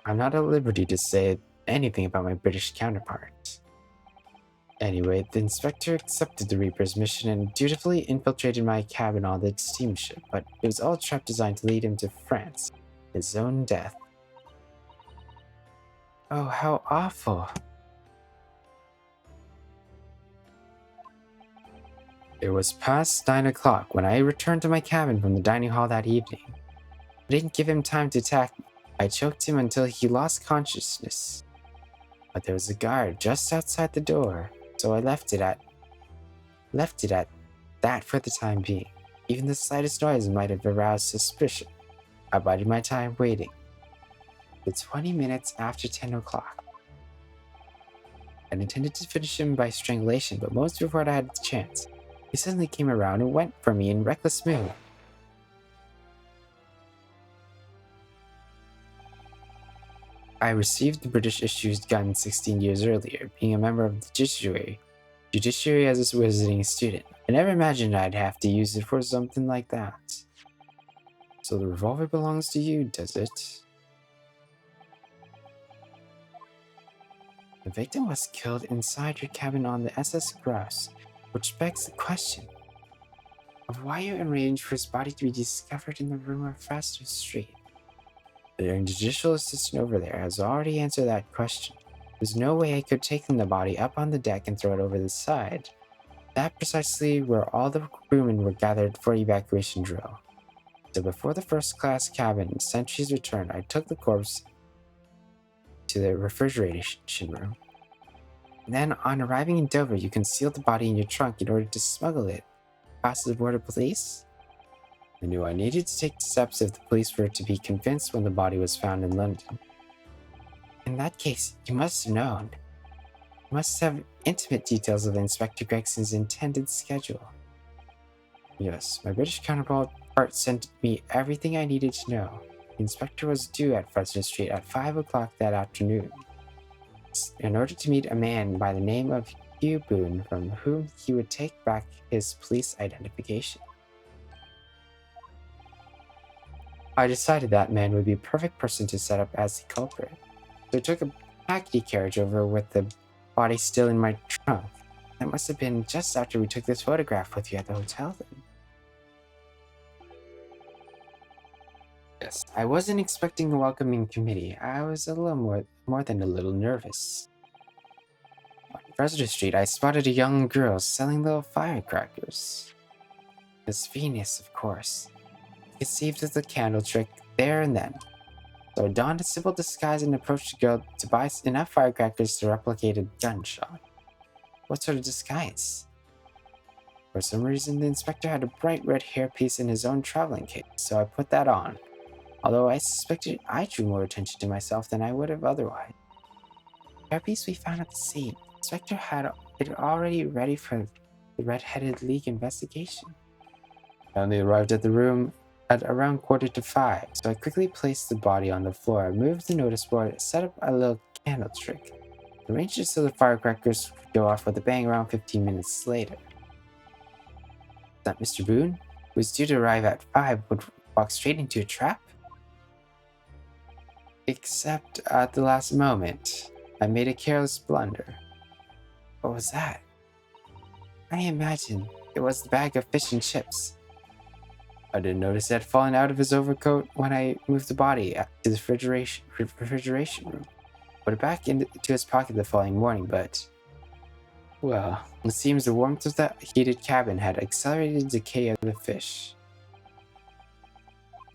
I'm not at liberty to say anything about my British counterparts. Anyway, the inspector accepted the Reaper's mission and dutifully infiltrated my cabin on the steamship, but it was all a trap designed to lead him to France, his own death. Oh, how awful. It was past 9 o'clock when I returned to my cabin from the dining hall that evening. I didn't give him time to attack me. I choked him until he lost consciousness. But there was a guard just outside the door, so I left it at that for the time being. Even the slightest noise might have aroused suspicion. I bided my time waiting. It's 20 minutes after 10 o'clock. I intended to finish him by strangulation, but moments before I had the chance, he suddenly came around and went for me in reckless mood. I received the British-issued gun 16 years earlier, being a member of the judiciary as a visiting student. I never imagined I'd have to use it for something like that. So the revolver belongs to you, does it? The victim was killed inside your cabin on the SS Grouse, which begs the question of why you arranged for his body to be discovered in the room of Faster Street. The young judicial assistant over there has already answered that question. There's no way I could take the body up on the deck and throw it over the side. That's precisely where all the crewmen were gathered for evacuation drill. So before the first-class cabin sentries returned, I took the corpse to the refrigeration room. Then, on arriving in Dover, you concealed the body in your trunk in order to smuggle it past the border police? I knew I needed to take steps if the police were to be convinced when the body was found in London. In that case, you must have known. You must have intimate details of Inspector Gregson's intended schedule. Yes, my British counterpart sent me everything I needed to know. The inspector was due at Fresno Street at 5 o'clock that afternoon, in order to meet a man by the name of Hugh Boone, from whom he would take back his police identification. I decided that man would be a perfect person to set up as the culprit, so I took a taxi carriage over with the body still in my trunk. That must have been just after we took this photograph with you at the hotel then. Yes, I wasn't expecting a welcoming committee. I was a little more than a little nervous. On Fresno Street, I spotted a young girl selling little firecrackers. Miss Venus, of course. Conceived of the candle trick there and then. So I donned a simple disguise and approached the girl to buy enough firecrackers to replicate a gunshot. What sort of disguise? For some reason, the inspector had a bright red hairpiece in his own traveling case, so I put that on. Although I suspected I drew more attention to myself than I would have otherwise. The hairpiece we found at the scene, the inspector had it already ready for the Red-Headed League investigation. I only arrived at the room at around 4:45, so I quickly placed the body on the floor, moved the notice board, set up a little candle trick. arranged so the firecrackers would go off with a bang around 15 minutes later. That Mr. Boone, who was due to arrive at 5, would walk straight into a trap? Except at the last moment, I made a careless blunder. What was that? I imagine it was the bag of fish and chips. I didn't notice it had fallen out of his overcoat when I moved the body to the refrigeration room. Put it back into his pocket the following morning, but... Well, it seems the warmth of that heated cabin had accelerated the decay of the fish.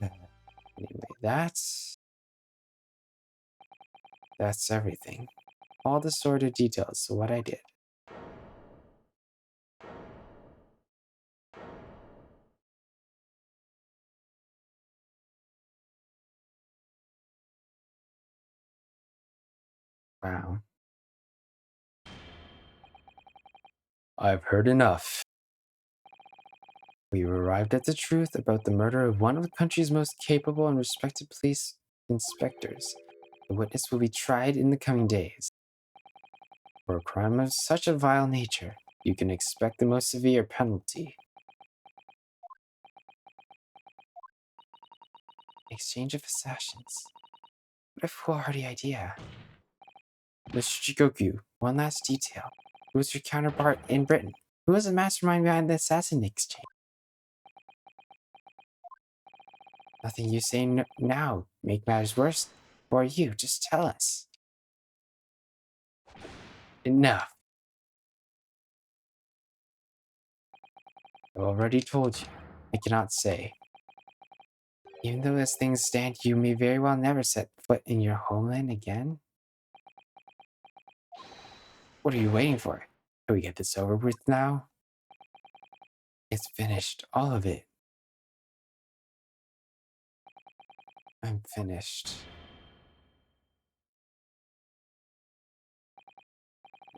Anyway, that's everything. All the sordid details of what I did. Wow. I've heard enough. We've arrived at the truth about the murder of one of the country's most capable and respected police inspectors. The witness will be tried in the coming days. For a crime of such a vile nature, you can expect the most severe penalty. Exchange of assassins. What a foolhardy idea. Mr. Chikoku, one last detail. Who was your counterpart in Britain? Who was the mastermind behind the assassin exchange? Nothing you say now make matters worse for you. Just tell us. Enough. I've already told you. I cannot say. Even though as things stand, you may very well never set foot in your homeland again. What are you waiting for? Can we get this over with now? It's finished. All of it. I'm finished.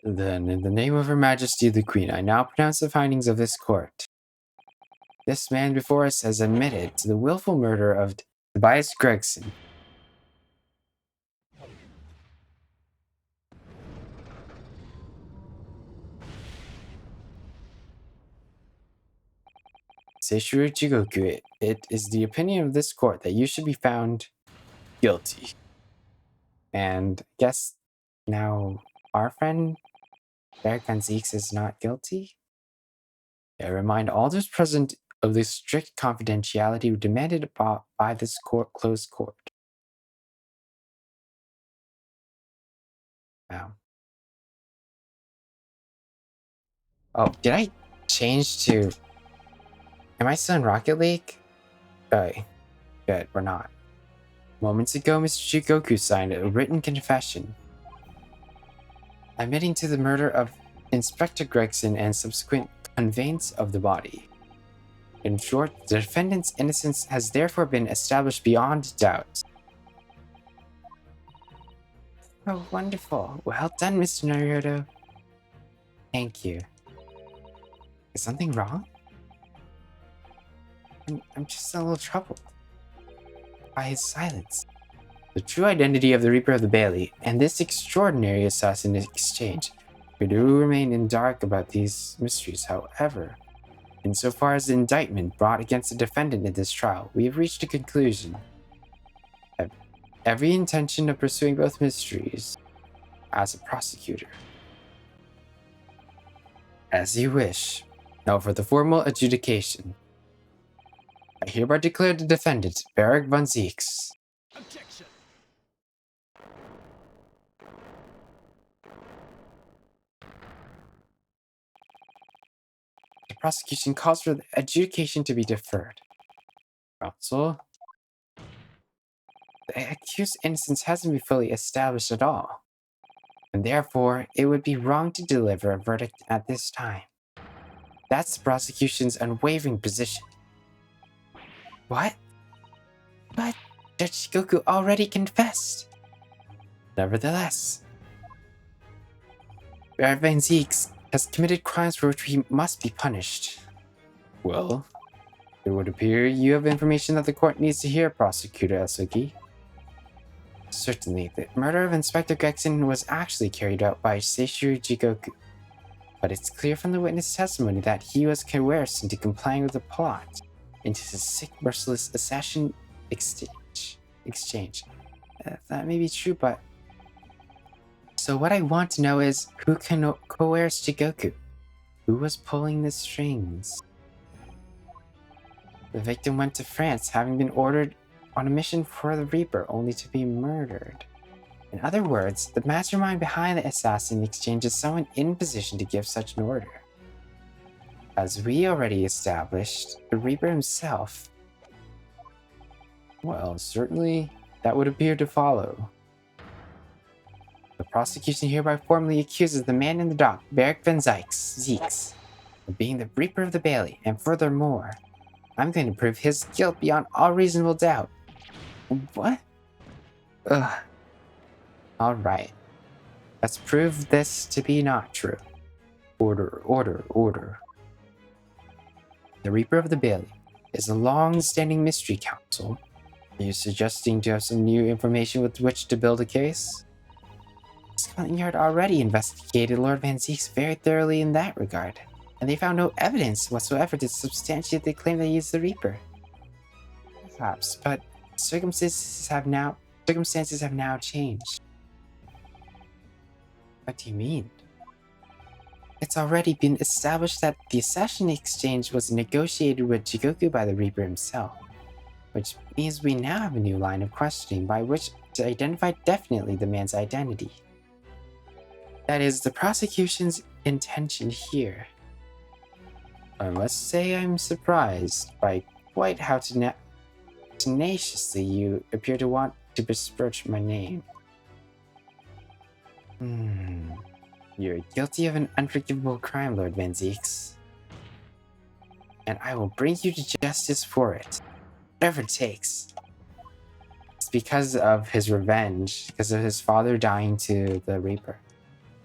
Then, in the name of Her Majesty the Queen, I now pronounce the findings of this court. This man before us has admitted to the willful murder of Tobias Gregson. Seishiro Jigoku, it is the opinion of this court that you should be found guilty. And I guess now our friend Derek Van Zeeks is not guilty? I remind all those present of the strict confidentiality demanded by this closed court. Wow. Oh, did I change to... Am I still in Rocket League? Okay, good, we're not. Moments ago, Mr. Jigoku signed a written confession admitting to the murder of Inspector Gregson and subsequent conveyance of the body. In short, the defendant's innocence has therefore been established beyond doubt. Oh, wonderful. Well done, Mr. Naruto. Thank you. Is something wrong? I'm just a little troubled by his silence. The true identity of the Reaper of the Bailey and this extraordinary assassin exchange. We do remain in dark about these mysteries, however. Insofar as the indictment brought against the defendant in this trial, we have reached a conclusion. I have every intention of pursuing both mysteries as a prosecutor. As you wish. Now for the formal adjudication. I hereby declare the defendant, Barrick Van Zeeks. Objection. The prosecution calls for the adjudication to be deferred. Counsel? The accused's innocence hasn't been fully established at all, and therefore it would be wrong to deliver a verdict at this time. That's the prosecution's unwavering position. What? But Judge Goku already confessed. Nevertheless, Barrick Van Zeeks has committed crimes for which he must be punished. Well, it would appear you have information that the court needs to hear, Prosecutor Asuki. Certainly, the murder of Inspector Gregson was actually carried out by Seishiro Jigoku. But it's clear from the witness testimony that he was coerced into complying with the plot, into his sick, merciless assassin exchange. That may be true, but... So what I want to know is, who coerced Jigoku? Who was pulling the strings? The victim went to France, having been ordered on a mission for the Reaper, only to be murdered. In other words, the mastermind behind the assassin exchange is someone in position to give such an order. As we already established, the Reaper himself... Well, certainly that would appear to follow. The prosecution hereby formally accuses the man in the dock, Beric Van Zeeks, of being the Reaper of the Bailey, and furthermore, I'm going to prove his guilt beyond all reasonable doubt. What? Ugh. Alright. Let's prove this to be not true. Order, order, order. The Reaper of the Bailey is a long-standing mystery council. Are you suggesting to have some new information with which to build a case? Scotland Yard already investigated Lord Van Zeeks very thoroughly in that regard, and they found no evidence whatsoever to substantiate the claim that he is the Reaper. Perhaps, but circumstances have now changed. What do you mean? It's already been established that the assassin exchange was negotiated with Jigoku by the Reaper himself, which means we now have a new line of questioning by which to identify definitely the man's identity. That is the prosecution's intention here. I must say I'm surprised by quite how tenaciously you appear to want to besmirch my name. You're guilty of an unforgivable crime, Lord Van Zeeks. And I will bring you to justice for it. Whatever it takes. It's because of his revenge, because of his father dying to the Reaper.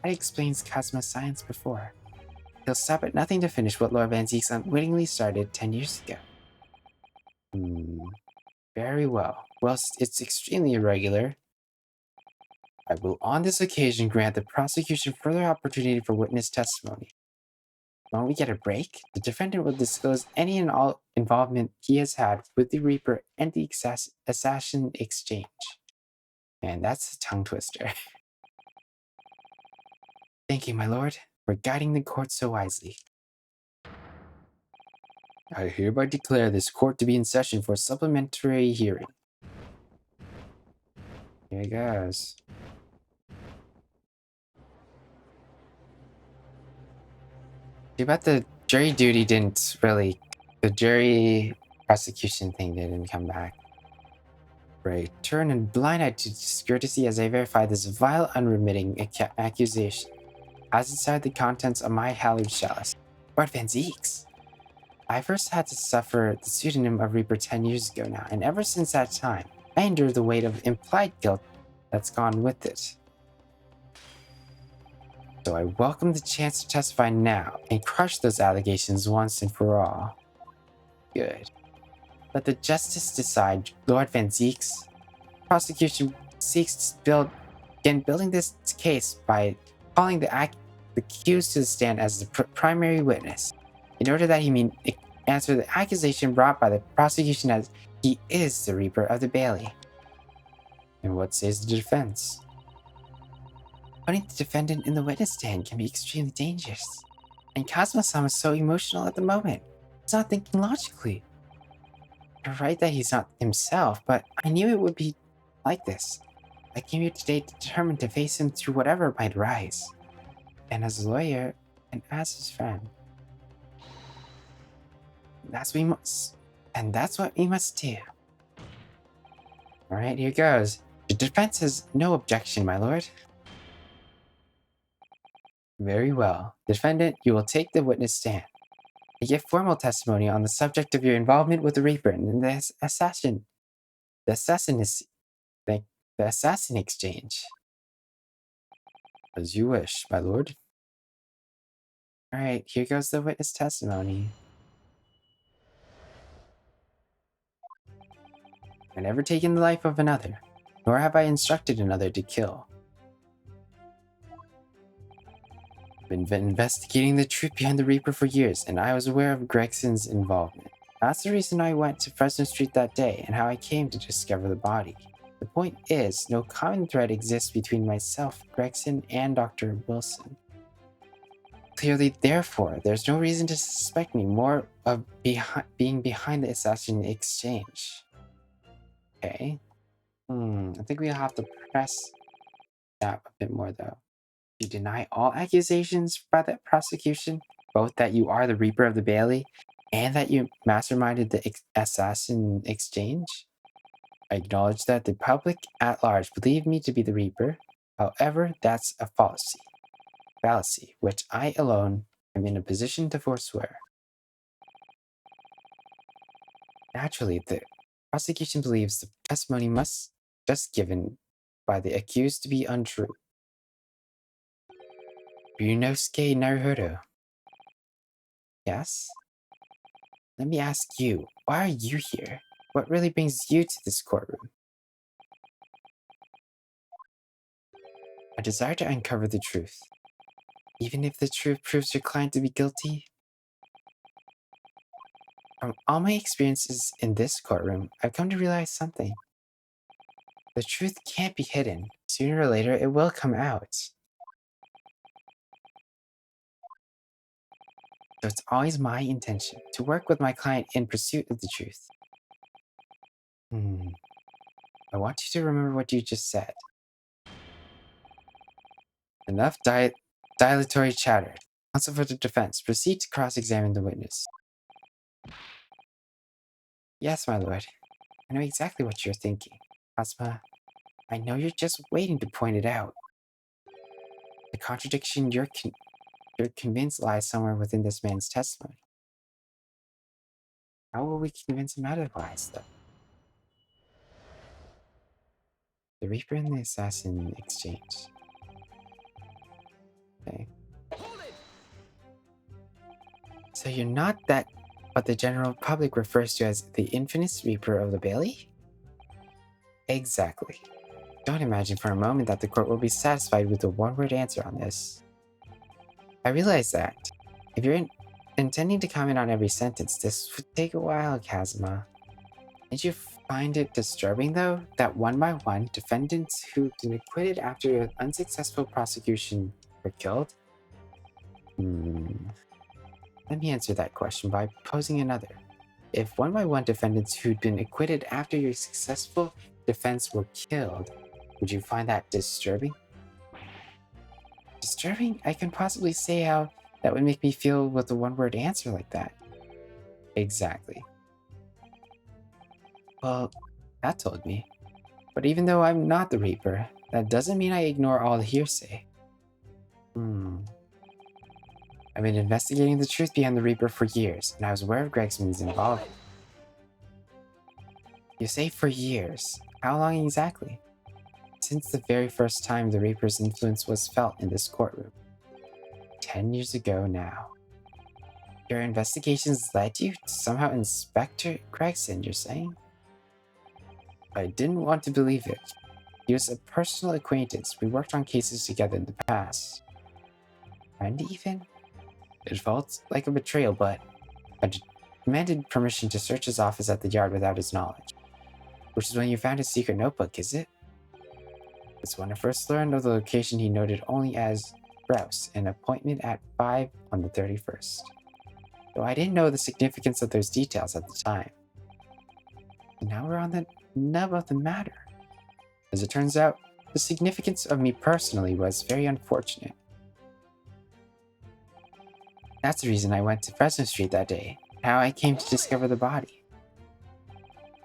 That explains Kazma's silence before. He'll stop at nothing to finish what Lord Van Zeeks unwittingly started 10 years ago. Very well. Whilst it's extremely irregular, I will on this occasion grant the prosecution further opportunity for witness testimony. When we get a break, the defendant will disclose any and all involvement he has had with the Reaper and the assassin exchange. And that's a tongue twister. Thank you, my lord, for guiding the court so wisely. I hereby declare this court to be in session for a supplementary hearing. Here it goes. Too bad the jury duty didn't really... The jury prosecution thing didn't come back. Right. Turn a blind eye to discourtesy as I verify this vile, unremitting accusation. As inside the contents of my hallowed chalice. Lord Van Zeeks. I first had to suffer the pseudonym of Reaper 10 years ago now, and ever since that time, I endure the weight of implied guilt that's gone with it. So I welcome the chance to testify now and crush those allegations once and for all. Good. Let the justice decide, Lord Van Zeeks. Prosecution seeks to begin building this case by calling the accused to the stand as the primary witness, in order that he may answer the accusation brought by the prosecution as he is the Reaper of the Bailey. And what says the defense? Putting the defendant in the witness stand can be extremely dangerous. And Kazuma-sama is so emotional at the moment. He's not thinking logically. You're right that he's not himself, but I knew it would be like this. I came here today determined to face him through whatever might rise. And as a lawyer, and as his friend. That's what we must do. Alright, here goes. The defense has no objection, my lord. Very well. Defendant, you will take the witness stand. You give formal testimony on the subject of your involvement with the Reaper and the assassin exchange. As you wish, my lord. Alright, here goes the witness testimony. I've never taken the life of another. nor have I instructed another to kill. I've been investigating the truth behind the Reaper for years, and I was aware of Gregson's involvement. That's the reason I went to Fresno Street that day and how I came to discover the body. The point is, no common thread exists between myself, Gregson, and Dr. Wilson. Clearly, therefore, there's no reason to suspect me more of being behind the assassin exchange. Okay. I think we'll have to press that a bit more, though. You deny all accusations by that prosecution, both that you are the Reaper of the Bailey and that you masterminded the assassin exchange. I acknowledge that the public at large believe me to be the Reaper. However, that's a fallacy, which I alone am in a position to forswear. Naturally, the prosecution believes the testimony must just given by the accused to be untrue. Ryunosuke Naruhodo. Yes? Let me ask you, why are you here? What really brings you to this courtroom? A desire to uncover the truth. Even if the truth proves your client to be guilty? From all my experiences in this courtroom, I've come to realize something. The truth can't be hidden. Sooner or later, it will come out. So it's always my intention to work with my client in pursuit of the truth. I want you to remember what you just said. Enough dilatory chatter. Counsel for the defense, proceed to cross-examine the witness. Yes, my lord. I know exactly what you're thinking. Asma, I know you're just waiting to point it out. The contradiction you're convinced lies somewhere within this man's testimony. How will we convince him otherwise, though? The Reaper and the Assassin exchange. Okay. So you're not that what the general public refers to as the infamous Reaper of the Bailey? Exactly. Don't imagine for a moment that the court will be satisfied with a one-word answer on this. I realize that. If you're intending to comment on every sentence, this would take a while, Kazuma. Did you find it disturbing, though, that one by one, defendants who've been acquitted after an unsuccessful prosecution were killed? Let me answer that question by posing another. If one by one defendants who'd been acquitted after your successful defense were killed, would you find that disturbing? Disturbing? I can possibly say how that would make me feel with a one-word answer like that. Exactly. Well, that told me. But even though I'm not the Reaper, that doesn't mean I ignore all the hearsay. I've been investigating the truth behind the Reaper for years, and I was aware of Gregson's involvement. You say for years. How long exactly? Since the very first time the Reaper's influence was felt in this courtroom. 10 years ago now. Your investigations led you to somehow Inspector Gregson, you're saying? I didn't want to believe it. He was a personal acquaintance. We worked on cases together in the past. Friend even? It felt like a betrayal, but I demanded permission to search his office at the yard without his knowledge. Which is when you found his secret notebook, is it? It's when I first learned of the location he noted only as Rouse, an appointment at 5 on the 31st. Though I didn't know the significance of those details at the time. And now we're on the nub of the matter. As it turns out, the significance of me personally was very unfortunate. That's the reason I went to Fresno Street that day, how I came to discover the body.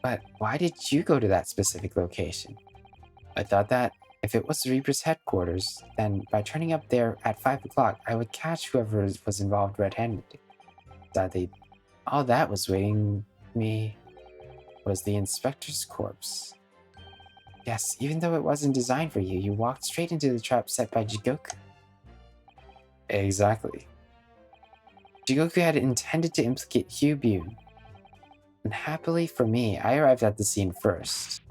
But why did you go to that specific location? I thought that if it was the Reaper's headquarters, then by turning up there at 5 o'clock, I would catch whoever was involved red-handed. Sadly, all that was waiting me was the inspector's corpse. Yes, even though it wasn't designed for you, you walked straight into the trap set by Jigoku. Exactly. Jigoku had intended to implicate Hyubun. And happily for me, I arrived at the scene first.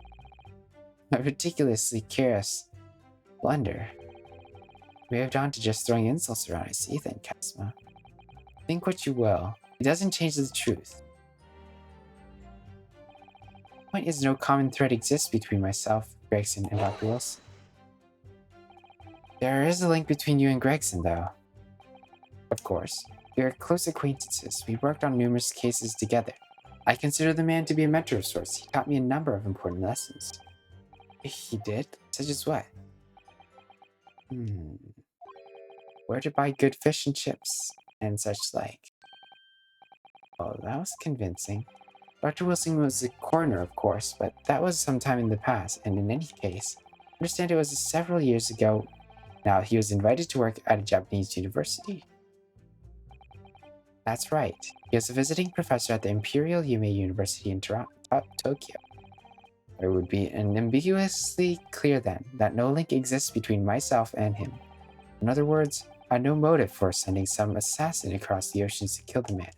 A ridiculously careless blunder. Moved on to just throwing insults around, I see then, Casma. Think what you will. It doesn't change the truth. The point is no common thread exists between myself, Gregson, and Dr. Wilson. There is a link between you and Gregson, though. Of course. We are close acquaintances. We worked on numerous cases together. I consider the man to be a mentor of sorts. He taught me a number of important lessons. He did? Such as what? Where to buy good fish and chips, and such like. Oh, that was convincing. Dr. Wilson was a coroner, of course, but that was some time in the past, and in any case, I understand it was several years ago. Now, he was invited to work at a Japanese university. That's right. He was a visiting professor at the Imperial Yume University in Tokyo. It would be unambiguously clear then that no link exists between myself and him. In other words, I had no motive for sending some assassin across the oceans to kill the man.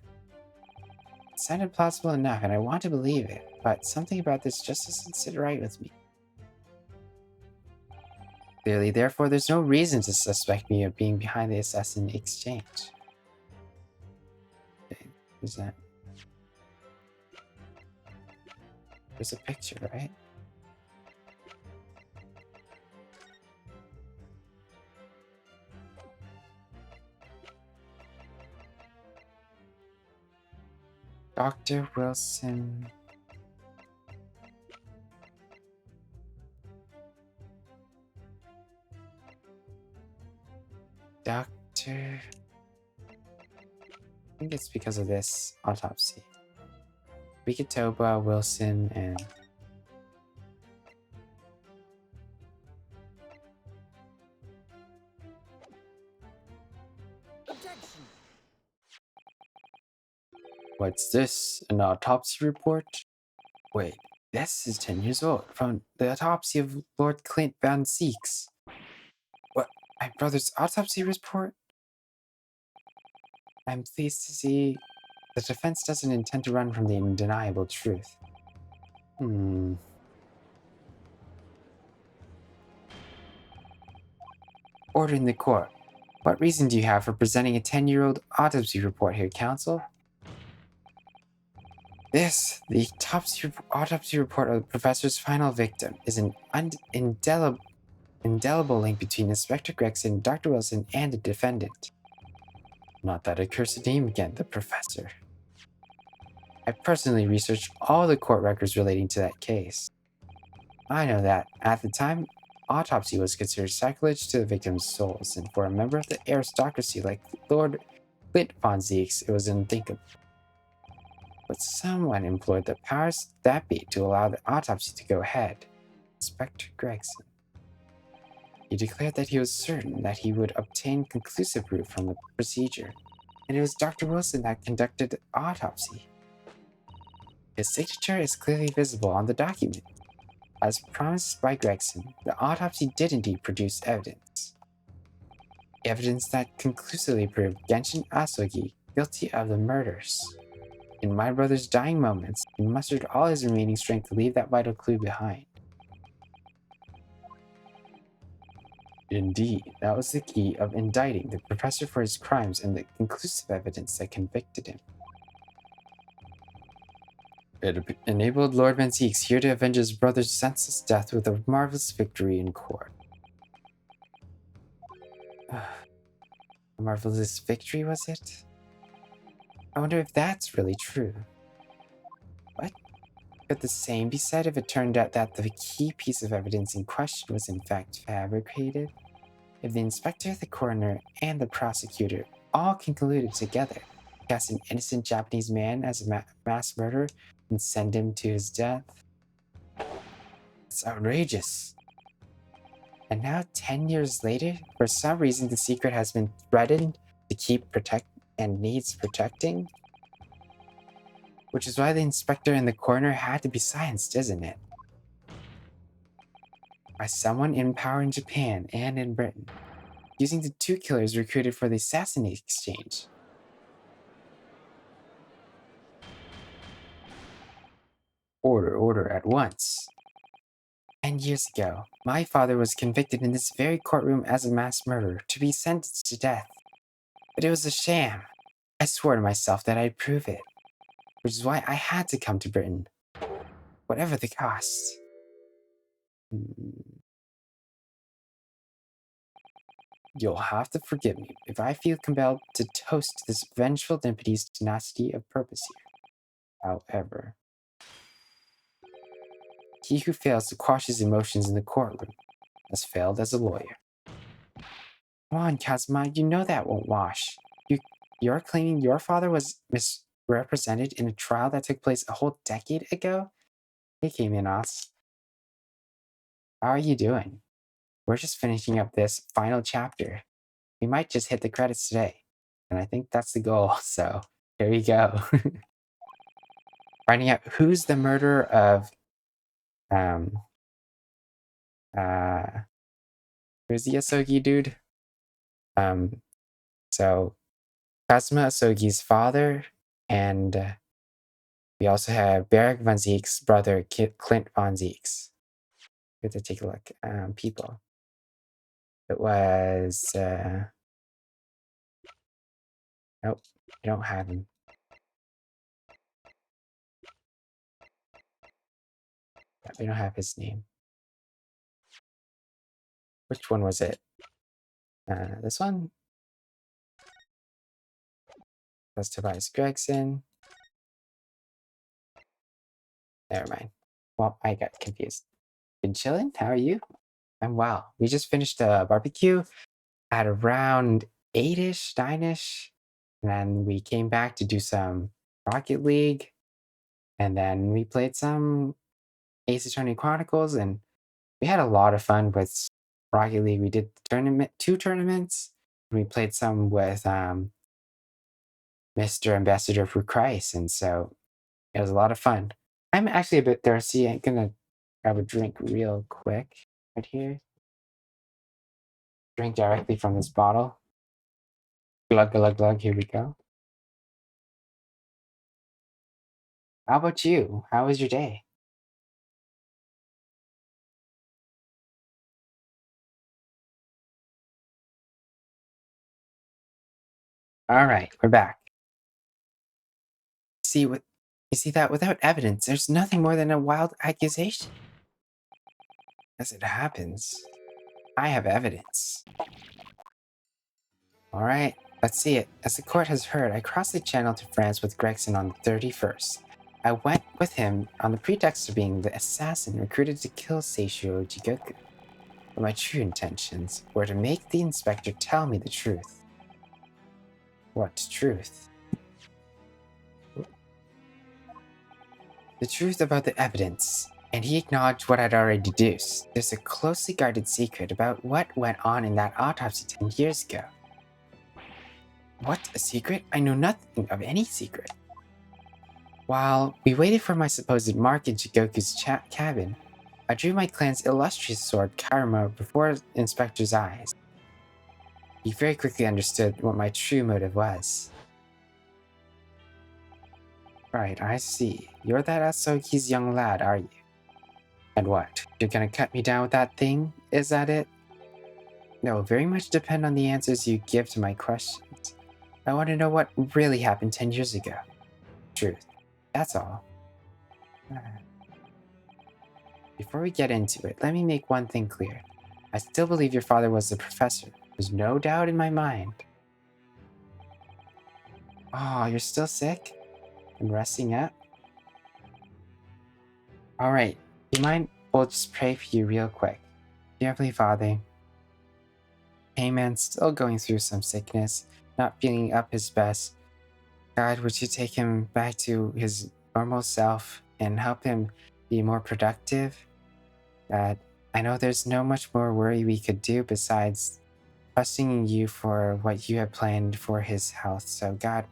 It sounded plausible enough, and I want to believe it, but something about this just doesn't sit right with me. Clearly, therefore, there's no reason to suspect me of being behind the assassin exchange. Okay, who's that? There's a picture, right? Dr. Wilson. Doctor. I think it's because of this autopsy. Wikitoba, Wilson, and Objection! what's this? An autopsy report? Wait, this is 10 years old, from the autopsy of Lord Clint Van Zeeks. What? My brother's autopsy report? I'm pleased to see the defense doesn't intend to run from the undeniable truth. Order in the court. What reason do you have for presenting a 10-year-old autopsy report here, counsel? This, the autopsy report of the professor's final victim, is an indelible link between Inspector Gregson, Dr. Wilson, and the defendant. Not that accursed name again, the professor. I personally researched all the court records relating to that case. I know that, at the time, autopsy was considered sacrilege to the victims' souls, and for a member of the aristocracy like Lord Clint Von Zeeks, it was unthinkable. But someone employed the powers that be to allow the autopsy to go ahead. Inspector Gregson. He declared that he was certain that he would obtain conclusive proof from the procedure, and it was Dr. Wilson that conducted the autopsy. His signature is clearly visible on the document. As promised by Gregson, the autopsy did indeed produce evidence. Evidence that conclusively proved Genshin Asogi guilty of the murders. In my brother's dying moments, he mustered all his remaining strength to leave that vital clue behind. Indeed, that was the key of indicting the professor for his crimes and the conclusive evidence that convicted him. It enabled Lord Van Zeeks here to avenge his brother's senseless death with a marvelous victory in court. A marvelous victory, was it? I wonder if that's really true. What? Could the same be said if it turned out that the key piece of evidence in question was in fact fabricated? If the inspector, the coroner, and the prosecutor all concluded together to cast an innocent Japanese man as a mass murderer and send him to his death? It's outrageous. And now, 10 years later, for some reason the secret has been threatened to keep and needs protecting? Which is why the inspector and the coroner had to be silenced, isn't it? By someone in power in Japan and in Britain, using the two killers recruited for the assassin exchange. Order at once. 10 years ago, my father was convicted in this very courtroom as a mass murderer to be sentenced to death. But it was a sham. I swore to myself that I'd prove it, which is why I had to come to Britain, whatever the cost. You'll have to forgive me if I feel compelled to toast this vengeful deputy's tenacity of purpose here. However, he who fails to quash his emotions in the courtroom has failed as a lawyer. Come on, Kazuma, you know that won't wash. You're claiming your father was misrepresented in a trial that took place a whole decade ago? Hey, Kamianos. How are you doing? We're just finishing up this final chapter. We might just hit the credits today. And I think that's the goal, so here we go. Finding out who's the murderer of um uh who's the Asogi dude? So Kazuma Asogi's father, and we also have Beric von Ziek's brother, Clint von Zieks. We have to take a look. People. It was nope, we don't have him. We don't have his name. Which one was it? This one? That's Tobias Gregson. Never mind. Well, I got confused. Been chilling? How are you? I'm well. We just finished a barbecue at around 8-ish, 9-ish. And then we came back to do some Rocket League. And then we played some Ace Attorney Chronicles. And we had a lot of fun with Rocket League. We did two tournaments. And we played some with Mr. Ambassador for Christ. And so it was a lot of fun. I'm actually a bit thirsty. I'm gonna grab a drink real quick right here. Drink directly from this bottle. Glug, glug, glug. Here we go. How about you? How was your day? All right, we're back. You see that without evidence, there's nothing more than a wild accusation. As it happens, I have evidence. All right, let's see it. As the court has heard, I crossed the channel to France with Gregson on the 31st. I went with him on the pretext of being the assassin recruited to kill Seishiro Jigoku. But my true intentions were to make the inspector tell me the truth. What truth? The truth about the evidence, and he acknowledged what I'd already deduced. There's a closely guarded secret about what went on in that autopsy 10 years ago. What? A secret? I know nothing of any secret. While we waited for my supposed mark in Jigoku's cabin, I drew my clan's illustrious sword, Karma, before the inspector's eyes. He very quickly understood what my true motive was. Right, I see. You're that Asogi's young lad, are you? And what? You're gonna cut me down with that thing? Is that it? No, very much depend on the answers you give to my questions. I want to know what really happened 10 years ago. Truth. That's all. Before we get into it, let me make one thing clear. I still believe your father was the professor. There's no doubt in my mind. Oh, you're still sick? And resting up? Alright, do you mind? We'll just pray for you real quick. Dear Heavenly Father, Heyman's still going through some sickness, not feeling up his best. God, would you take him back to his normal self and help him be more productive? God, I know there's no much more worry we could do besides trusting in you for what you have planned for his health. So God,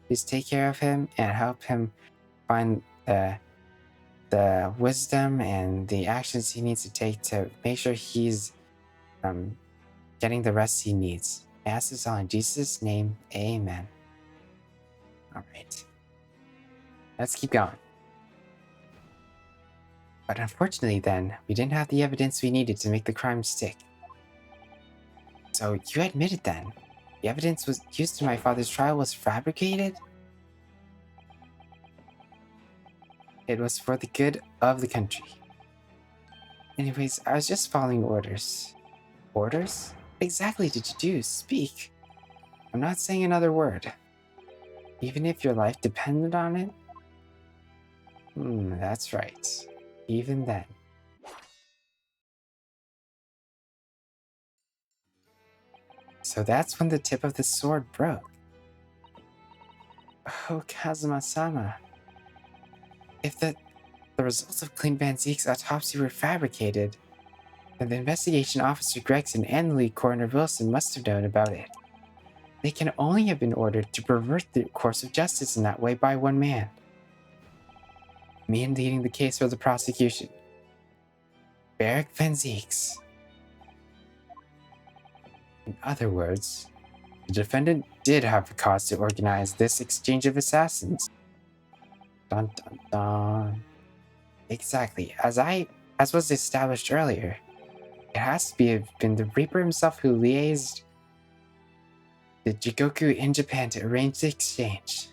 please take care of him and help him find the wisdom and the actions he needs to take to make sure he's getting the rest he needs. I ask this all in Jesus' name, amen. All right. Let's keep going. But unfortunately then, we didn't have the evidence we needed to make the crime stick. So you admitted then, the evidence was used in my father's trial was fabricated? It was for the good of the country. Anyways, I was just following orders. Orders? What exactly did you do? Speak. I'm not saying another word. Even if your life depended on it? That's right. Even then. So that's when the tip of the sword broke. Oh, Kazuma-sama. If the results of Clint Van Zeke's autopsy were fabricated, then the investigation officer Gregson and the lead coroner Wilson must have known about it. They can only have been ordered to pervert the course of justice in that way by one man. Me leading the case for the prosecution. Barrick Van Zeeks. In other words, the defendant did have a cause to organize this exchange of assassins. Dun dun dun. Exactly. As was established earlier, it has to have been the Reaper himself who liaised the Jigoku in Japan to arrange the exchange.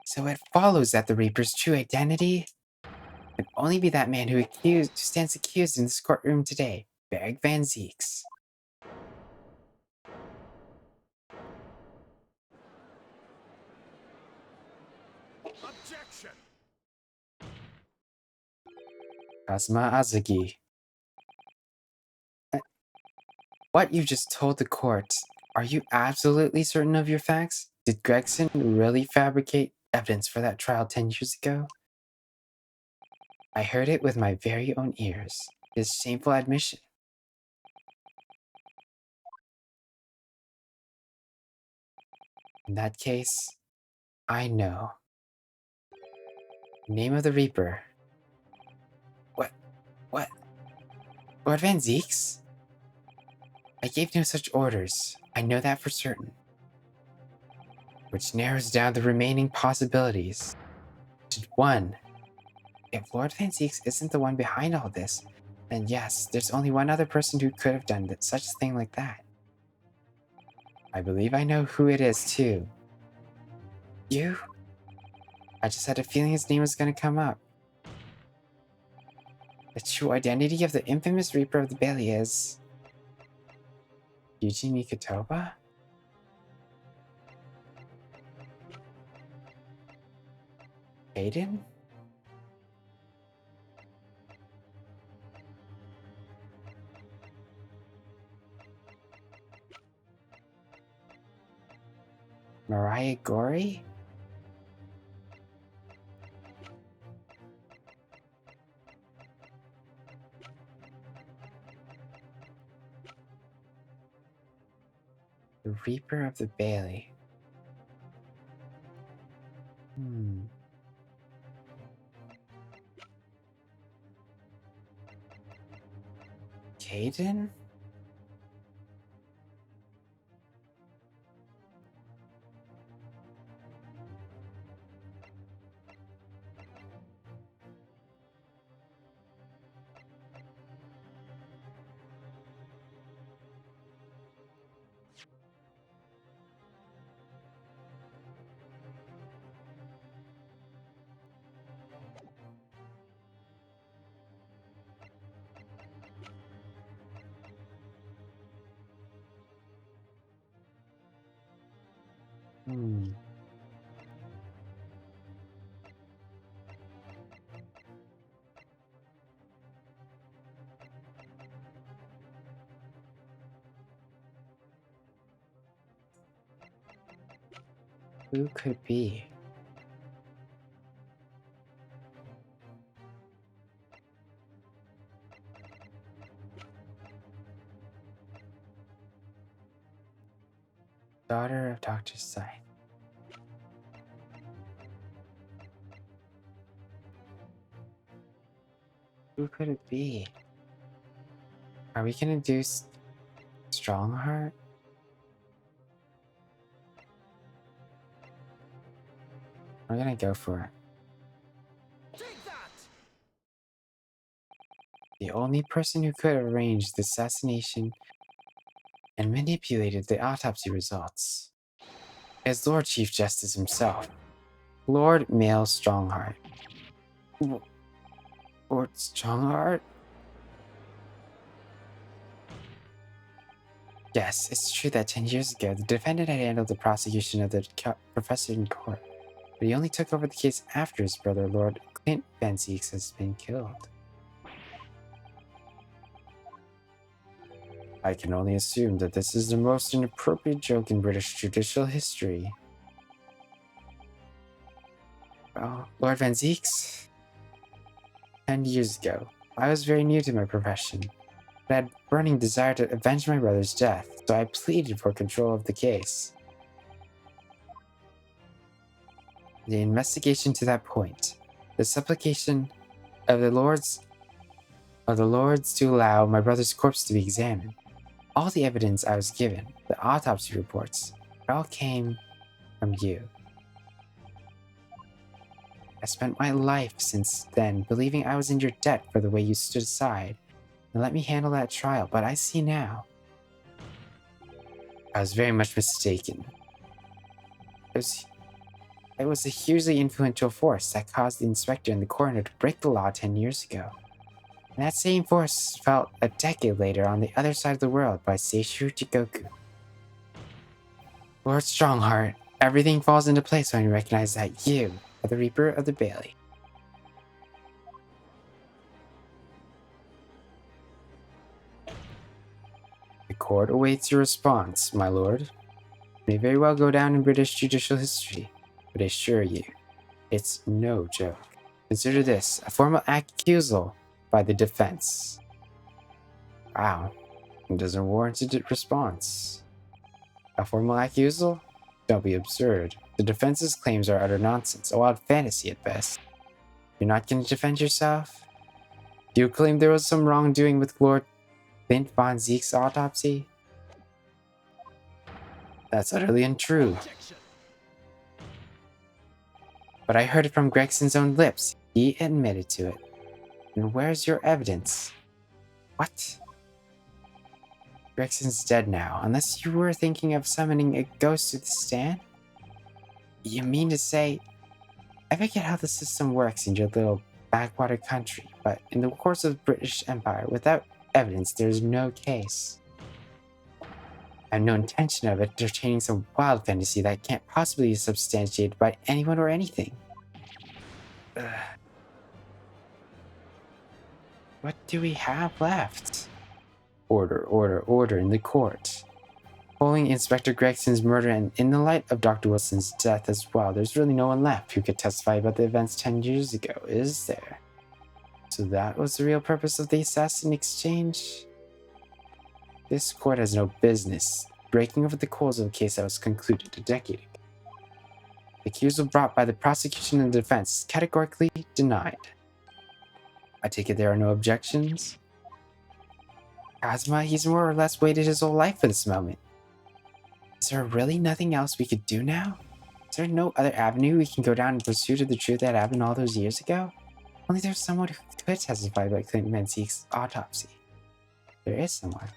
So it follows that the Reaper's true identity can only be that man who stands accused in this courtroom today, Barrick Van Zeeks. Objection! Kazuma Azuki. What you just told the court, are you absolutely certain of your facts? Did Gregson really fabricate evidence for that trial 10 years ago? I heard it with my very own ears. His shameful admission. In that case, I know. Name of the Reaper. What? What? Lord Van Zeeks? I gave no such orders. I know that for certain. Which narrows down the remaining possibilities. To one, if Lord Van Zeeks isn't the one behind all this, then yes, there's only one other person who could have done such a thing like that. I believe I know who it is, too. You? I just had a feeling his name was gonna come up. The true identity of the infamous Reaper of the Bailey is... Yuji Mikotoba? Aiden? Mariah Gory? The Reaper of the Bailey. Caden? Who could it be? Daughter of Dr. Scythe. Who could it be? Are we gonna do Strongheart? I'm gonna go for it. The only person who could have arranged the assassination and manipulated the autopsy results is Lord Chief Justice himself, Lord Mail Strongheart. Lord Strongheart? Yes, it's true that 10 years ago, the defendant had handled the prosecution of the professor in court, but he only took over the case after his brother, Lord Clint Van Zieks, has been killed. I can only assume that this is the most inappropriate joke in British judicial history. Well, Lord Van Zieks, 10 years ago, I was very new to my profession, but I had a burning desire to avenge my brother's death, so I pleaded for control of the case. The investigation to that point, the supplication of the lords to allow my brother's corpse to be examined, all the evidence I was given, the autopsy reports, it all came from you. I spent my life since then believing I was in your debt for the way you stood aside and let me handle that trial, but I see now. I was very much mistaken. It was a hugely influential force that caused the inspector and the coroner to break the law 10 years ago. And that same force felt a decade later on the other side of the world by Seishu Jigoku. Lord Strongheart, everything falls into place when you recognize that you are the Reaper of the Bailey. The court awaits your response, my lord. It may very well go down in British judicial history, but I assure you, it's no joke. Consider this a formal accusal by the defense. Wow, it doesn't warrant a response. A formal accusal? Don't be absurd. The defense's claims are utter nonsense, a wild fantasy at best. You're not going to defend yourself? Do you claim there was some wrongdoing with Lord Clint Von Zieks' autopsy? That's utterly untrue. But I heard it from Gregson's own lips. He admitted to it. And where's your evidence? What? Gregson's dead now, unless you were thinking of summoning a ghost to the stand? You mean to say... I forget how the system works in your little backwater country, but in the course of the British Empire, without evidence, there's no case. I have no intention of entertaining some wild fantasy that can't possibly be substantiated by anyone or anything. Ugh. What do we have left? Order in the court. Following Inspector Gregson's murder and in the light of Dr. Wilson's death as well, there's really no one left who could testify about the events 10 years ago, is there? So that was the real purpose of the assassin exchange? This court has no business breaking over the coals of a case that was concluded a decade ago. The accusal brought by the prosecution and the defense is categorically denied. I take it there are no objections? Kazuma, he's more or less waited his whole life for this moment. Is there really nothing else we could do now? Is there no other avenue we can go down in pursuit of the truth that happened all those years ago? Only there's someone who could testify about Clint Van Zieks' autopsy. There is someone.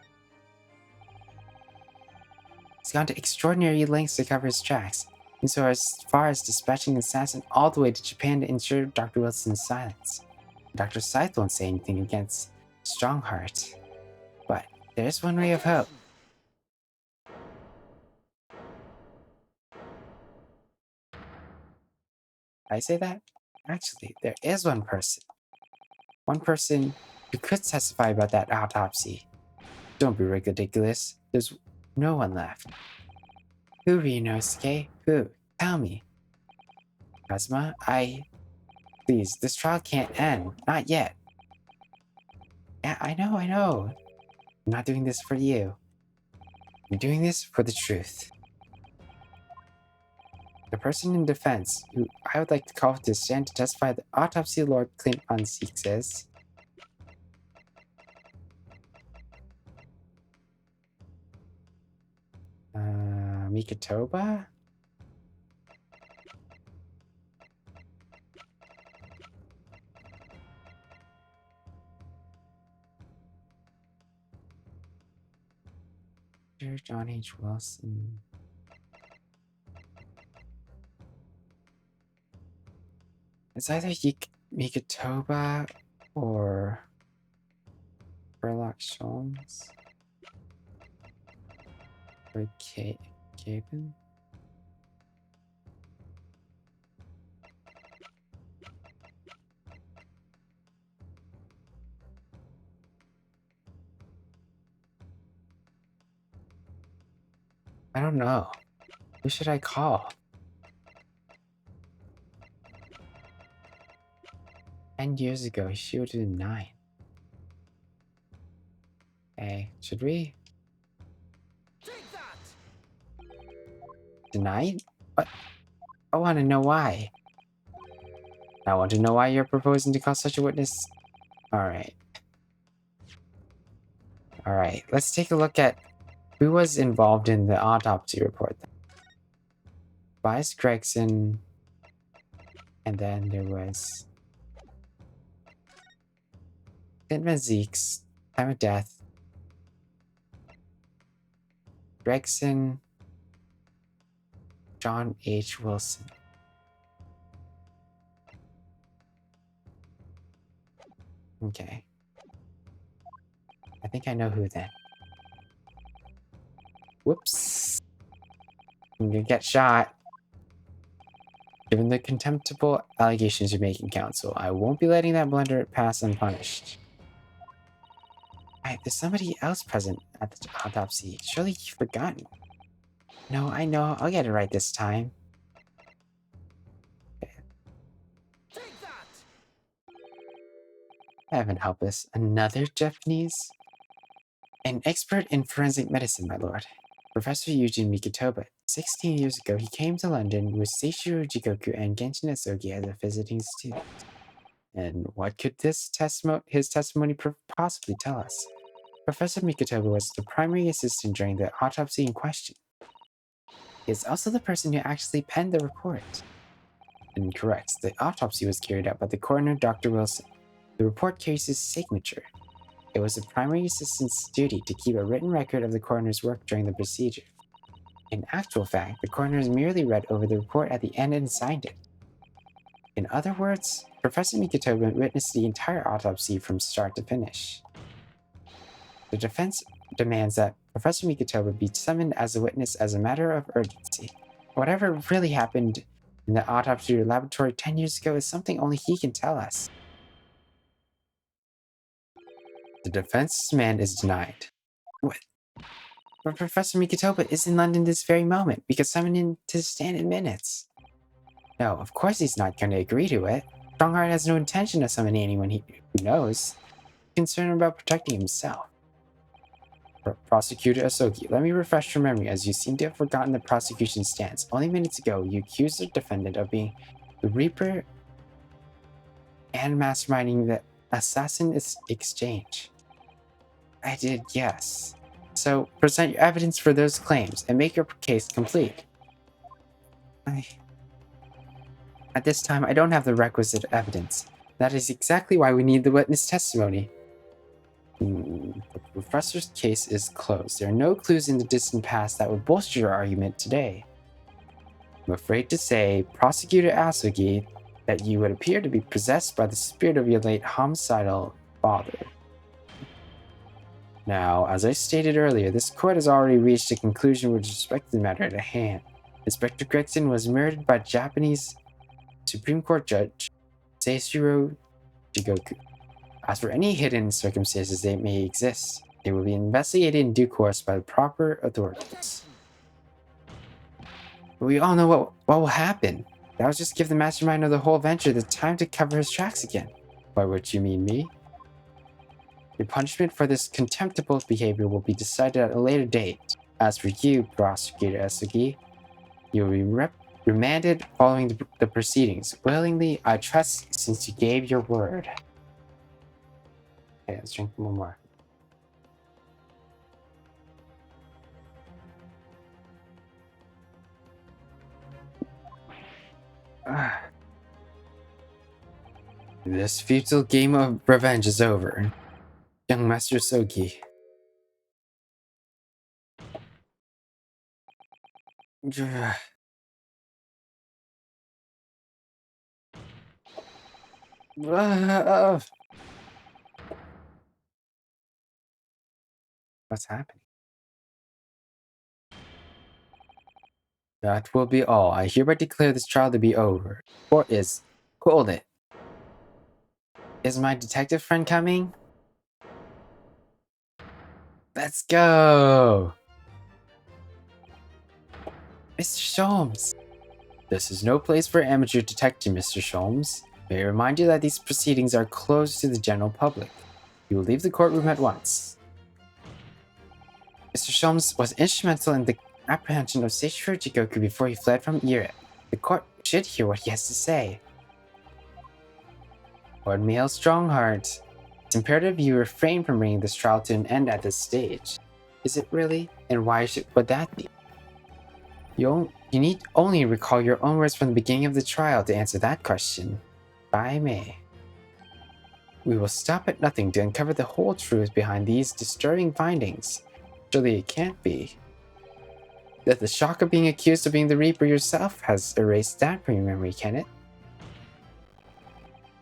He's gone to extraordinary lengths to cover his tracks, and so as far as dispatching the assassin all the way to Japan to ensure Dr. Wilson's silence. Dr. Scythe won't say anything against Strongheart, but there is one ray of hope. I say that? Actually, there is one person. One person who could testify about that autopsy. Don't be ridiculous. There's no one left. Who, Ryunosuke? Who? Tell me. Kazuma, Please, this trial can't end. Not yet. Yeah, I know. I'm not doing this for you. I'm doing this for the truth. The person in defense, who I would like to call to stand to testify the autopsy of Lord Clint Von Zieks is... Mikatoba? Master John H. Wilson. It's either Mikotoba or Sherlock Holmes or Capen. I don't know. Who should I call? 10 years ago, he shielded in 9. Hey, should we? Tonight? What? I want to know why. I want to know why you're proposing to call such a witness. Alright. Alright, let's take a look at who was involved in the autopsy report. Tobias Gregson, and then there was Clint Zeke's time of death, Gregson, John H. Wilson. Okay. I think I know who then. Whoops. I'm gonna get shot. Given the contemptible allegations you're making, counsel, I won't be letting that blunder pass unpunished. Right, there's somebody else present at the autopsy. Surely you've forgotten. No, I know. I'll get it right this time. Heaven help us. Another Japanese? An expert in forensic medicine, my lord. Professor Eugene Mikotoba. 16 years ago, he came to London with Seishiro Jigoku and Genshin Asogi as a visiting student. And what could his testimony possibly tell us? Professor Mikotoba was the primary assistant during the autopsy in question. He is also the person who actually penned the report. Incorrect. The autopsy was carried out by the coroner, Dr. Wilson. The report carries his signature. It was the primary assistant's duty to keep a written record of the coroner's work during the procedure. In actual fact, the coroner merely read over the report at the end and signed it. In other words, Professor Mikotoba witnessed the entire autopsy from start to finish. The defense demands that Professor Mikotoba be summoned as a witness as a matter of urgency. Whatever really happened in the autopsy laboratory 10 years ago is something only he can tell us. The defense's demand is denied. What? But Professor Mikotoba is in London this very moment. We could summon him to stand in minutes. No, of course he's not going to agree to it. Strongheart has no intention of summoning anyone who knows. He's concerned about protecting himself. Prosecutor Asogi, let me refresh your memory as you seem to have forgotten the prosecution's stance. Only minutes ago, you accused the defendant of being the Reaper and masterminding the assassin exchange. I did, yes. So, present your evidence for those claims and make your case complete. At this time, I don't have the requisite evidence. That is exactly why we need the witness testimony. The professor's case is closed. There are no clues in the distant past that would bolster your argument today. I'm afraid to say, Prosecutor Asogi, that you would appear to be possessed by the spirit of your late homicidal father. Now, as I stated earlier, this court has already reached a conclusion with respect to the matter at hand. Inspector Gregson was murdered by Japanese Supreme Court Judge Seishiro Jigoku. As for any hidden circumstances that may exist, they will be investigated in due course by the proper authorities. But we all know what will happen. That will just give the mastermind of the whole venture the time to cover his tracks again. By which you mean me? Your punishment for this contemptible behavior will be decided at a later date. As for you, Prosecutor Esugi, you will be remanded following the proceedings. Willingly, I trust, since you gave your word. Okay, let's drink one more. This futile game of revenge is over. Young Master Sogi. What's happening? That will be all. I hereby declare this trial to be over. Court is... Hold it. Is my detective friend coming? Let's go! Mr. Sholmes! This is no place for amateur detective, Mr. Sholmes. May I remind you that these proceedings are closed to the general public. You will leave the courtroom at once. Mr. Sholmes was instrumental in the apprehension of Seishiro Jigoku before he fled from Europe. The court should hear what he has to say. Lord Mail Strongheart, it's imperative you refrain from bringing this trial to an end at this stage. Is it really? And why would that be? You need only recall your own words from the beginning of the trial to answer that question. By May. We will stop at nothing to uncover the whole truth behind these disturbing findings. Surely it can't be that the shock of being accused of being the Reaper yourself has erased that from your memory, can it?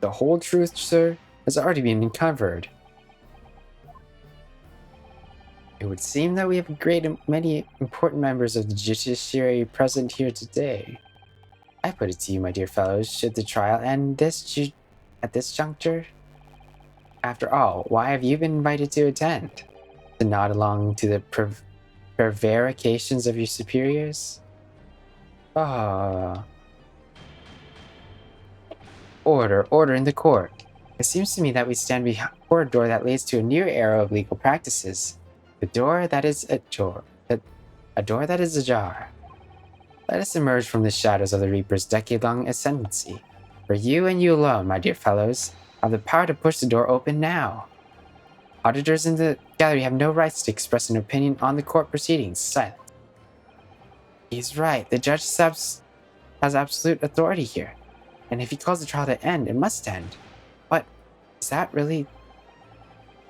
The whole truth, sir, has already been uncovered. It would seem that we have many important members of the judiciary present here today. I put it to you, my dear fellows, should the trial end at this juncture? After all, why have you been invited to attend? To nod along to the prevarications of your superiors? Ah. Order in the court. It seems to me that we stand before a door that leads to a new era of legal practices. A door that is ajar. A door that is ajar. Let us emerge from the shadows of the Reaper's decade-long ascendancy. For you and you alone, my dear fellows, have the power to push the door open now. Auditors in the gallery have no rights to express an opinion on the court proceedings. Silence. He's right. The judge has absolute authority here. And if he calls the trial to end, it must end. But is that really...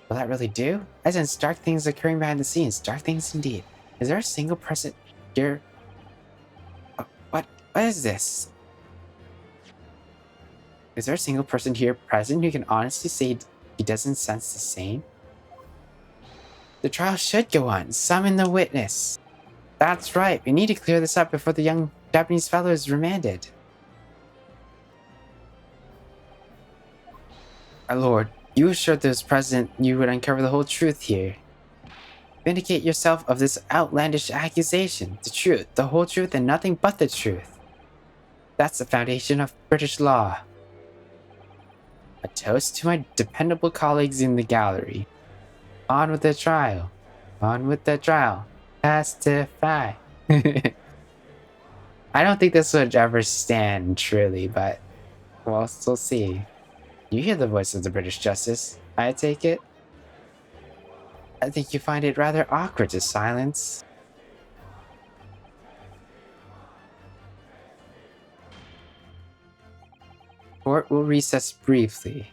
will that really do? I sense dark things occurring behind the scenes. Dark things indeed. Is there a single person here... What is this? Is there a single person here present who can honestly say he doesn't sense the same? The trial should go on. Summon the witness. That's right. We need to clear this up before the young Japanese fellow is remanded. My lord, you assured those present you would uncover the whole truth here. Vindicate yourself of this outlandish accusation. The truth, the whole truth, and nothing but the truth. That's the foundation of British law. A toast to my dependable colleagues in the gallery. On with the trial. On with the trial. Testify. I don't think this would ever stand, truly, but we'll still see. You hear the voice of the British Justice, I take it? I think you find it rather awkward to silence. Court will recess briefly.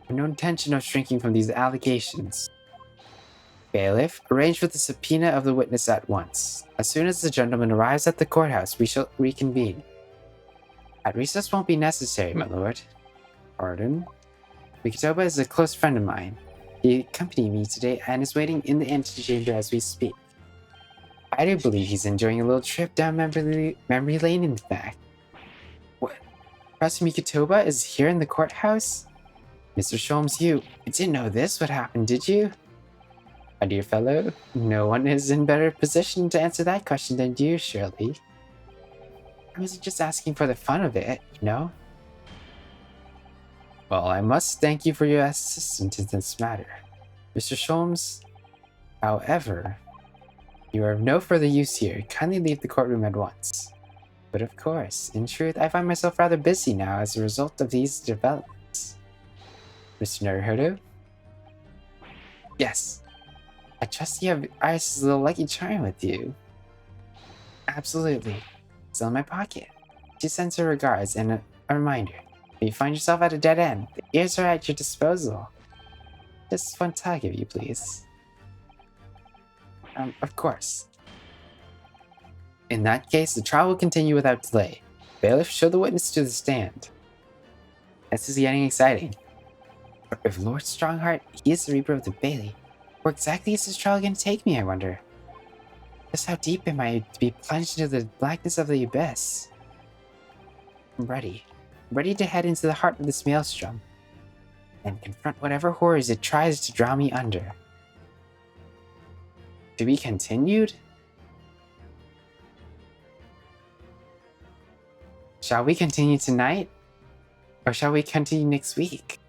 No intention of shrinking from these allegations. Bailiff, arrange for the subpoena of the witness at once. As soon as the gentleman arrives at the courthouse, we shall reconvene. At recess won't be necessary, my lord. Pardon? Mikitoba is a close friend of mine. He accompanied me today and is waiting in the antechamber as we speak. I do believe he's enjoying a little trip down memory lane, in fact. What? Professor Mikitoba is here in the courthouse? Mr. Sholmes, you didn't know this would happen, did you? My dear fellow, no one is in better position to answer that question than you, surely. I was just asking for the fun of it, you know? Well, I must thank you for your assistance in this matter. Mr. Sholmes, however, you are of no further use here. Kindly leave the courtroom at once. But of course, in truth, I find myself rather busy now as a result of these developments. Mr. Naruhodo? Yes. I trust you have Iris' little lucky charm with you. Absolutely. Still in my pocket. She sends her regards and a reminder. When you find yourself at a dead end, the ears are at your disposal. Just one tug, if you please. Of course. In that case, the trial will continue without delay. Bailiff, show the witness to the stand. This is getting exciting. If Lord Strongheart, he is the Reaper of the Bailey, where exactly is this trial going to take me, I wonder? Just how deep am I to be plunged into the blackness of the abyss? I'm ready. Ready to head into the heart of this maelstrom and confront whatever horrors it tries to draw me under. To be continued? Shall we continue tonight? Or shall we continue next week?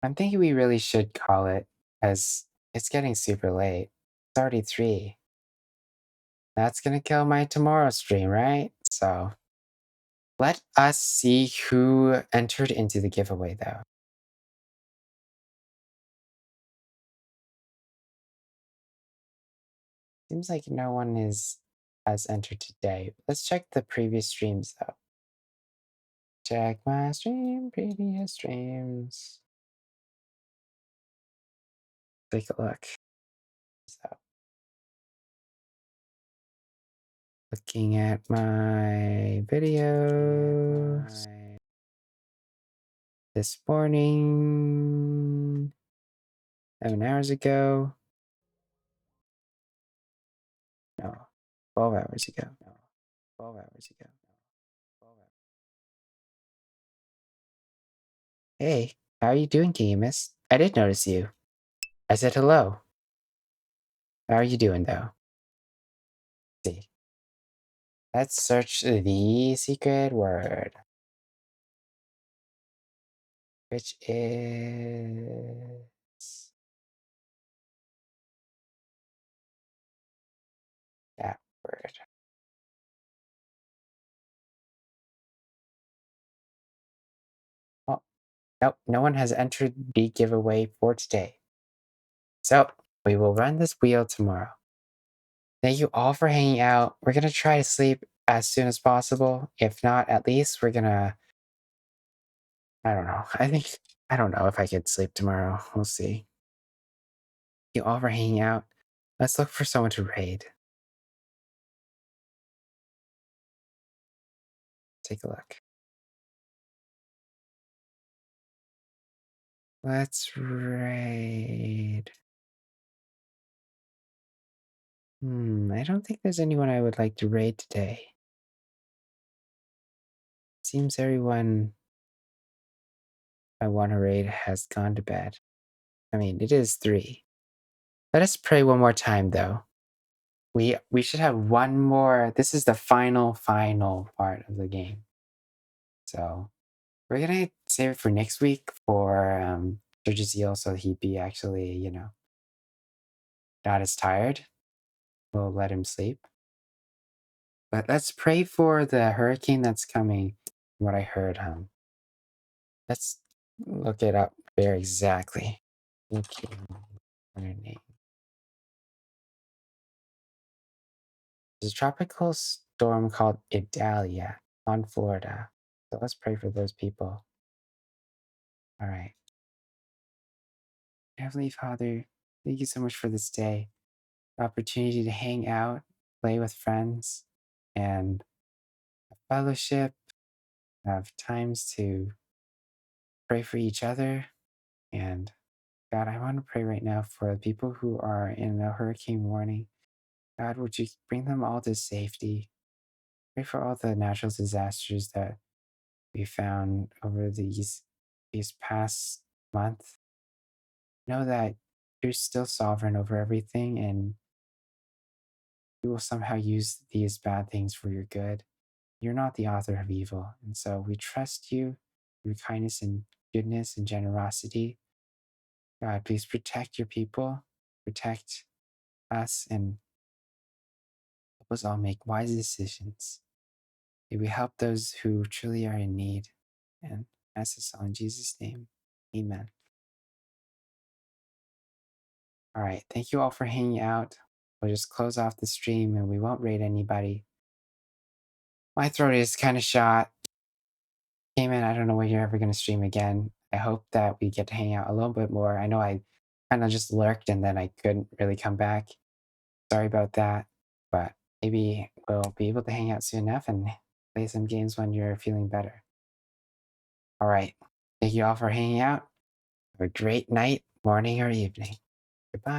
I'm thinking we really should call it, as it's getting super late. It's already 3. That's gonna kill my tomorrow stream, right? So let us see who entered into the giveaway, though. Seems like no one has entered today. Let's check the previous streams, though. Check my stream, previous streams. Take a look. So, looking at my videos this morning, 7 hours ago. No, 12 hours ago. No, 12 hours ago. No, 12 hours. Hey, how are you doing, Kimus? I did notice you. I said hello. How are you doing, though? Let's see. Let's search the secret word, which is that word. Oh, nope, no one has entered the giveaway for today. So, we will run this wheel tomorrow. Thank you all for hanging out. We're gonna try to sleep as soon as possible. If not, at least we're gonna. I don't know. I don't know if I could sleep tomorrow. We'll see. You all for hanging out. Let's look for someone to raid. Take a look. Let's raid. I don't think there's anyone I would like to raid today. Seems everyone I want to raid has gone to bed. I mean, it is 3. Let us pray one more time, though. We should have one more. This is the final part of the game. So we're gonna save it for next week for Judge Zeal, so he'd be actually, not as tired. We'll let him sleep. But let's pray for the hurricane that's coming. What I heard, let's look it up very exactly. Okay, name. There's a tropical storm called Idalia on Florida. So let's pray for those people. All right. Heavenly Father, thank you so much for this day. The opportunity to hang out, play with friends, and fellowship, have times to pray for each other. And God, I want to pray right now for the people who are in a hurricane warning. God, would you bring them all to safety? Pray for all the natural disasters that we found over these past month. Know that you're still sovereign over everything, and you will somehow use these bad things for your good. You're not the author of evil, and so we trust you, your kindness and goodness and generosity. God, please protect your people, protect us, and help us all make wise decisions. May we help those who truly are in need. And ask this all in Jesus' name. Amen. All right. Thank you all for hanging out. We'll just close off the stream and we won't raid anybody. My throat is kind of shot. Cayman, I don't know when you're ever going to stream again. I hope that we get to hang out a little bit more. I know I kind of just lurked and then I couldn't really come back. Sorry about that. But maybe we'll be able to hang out soon enough and play some games when you're feeling better. All right. Thank you all for hanging out. Have a great night, morning, or evening. Goodbye.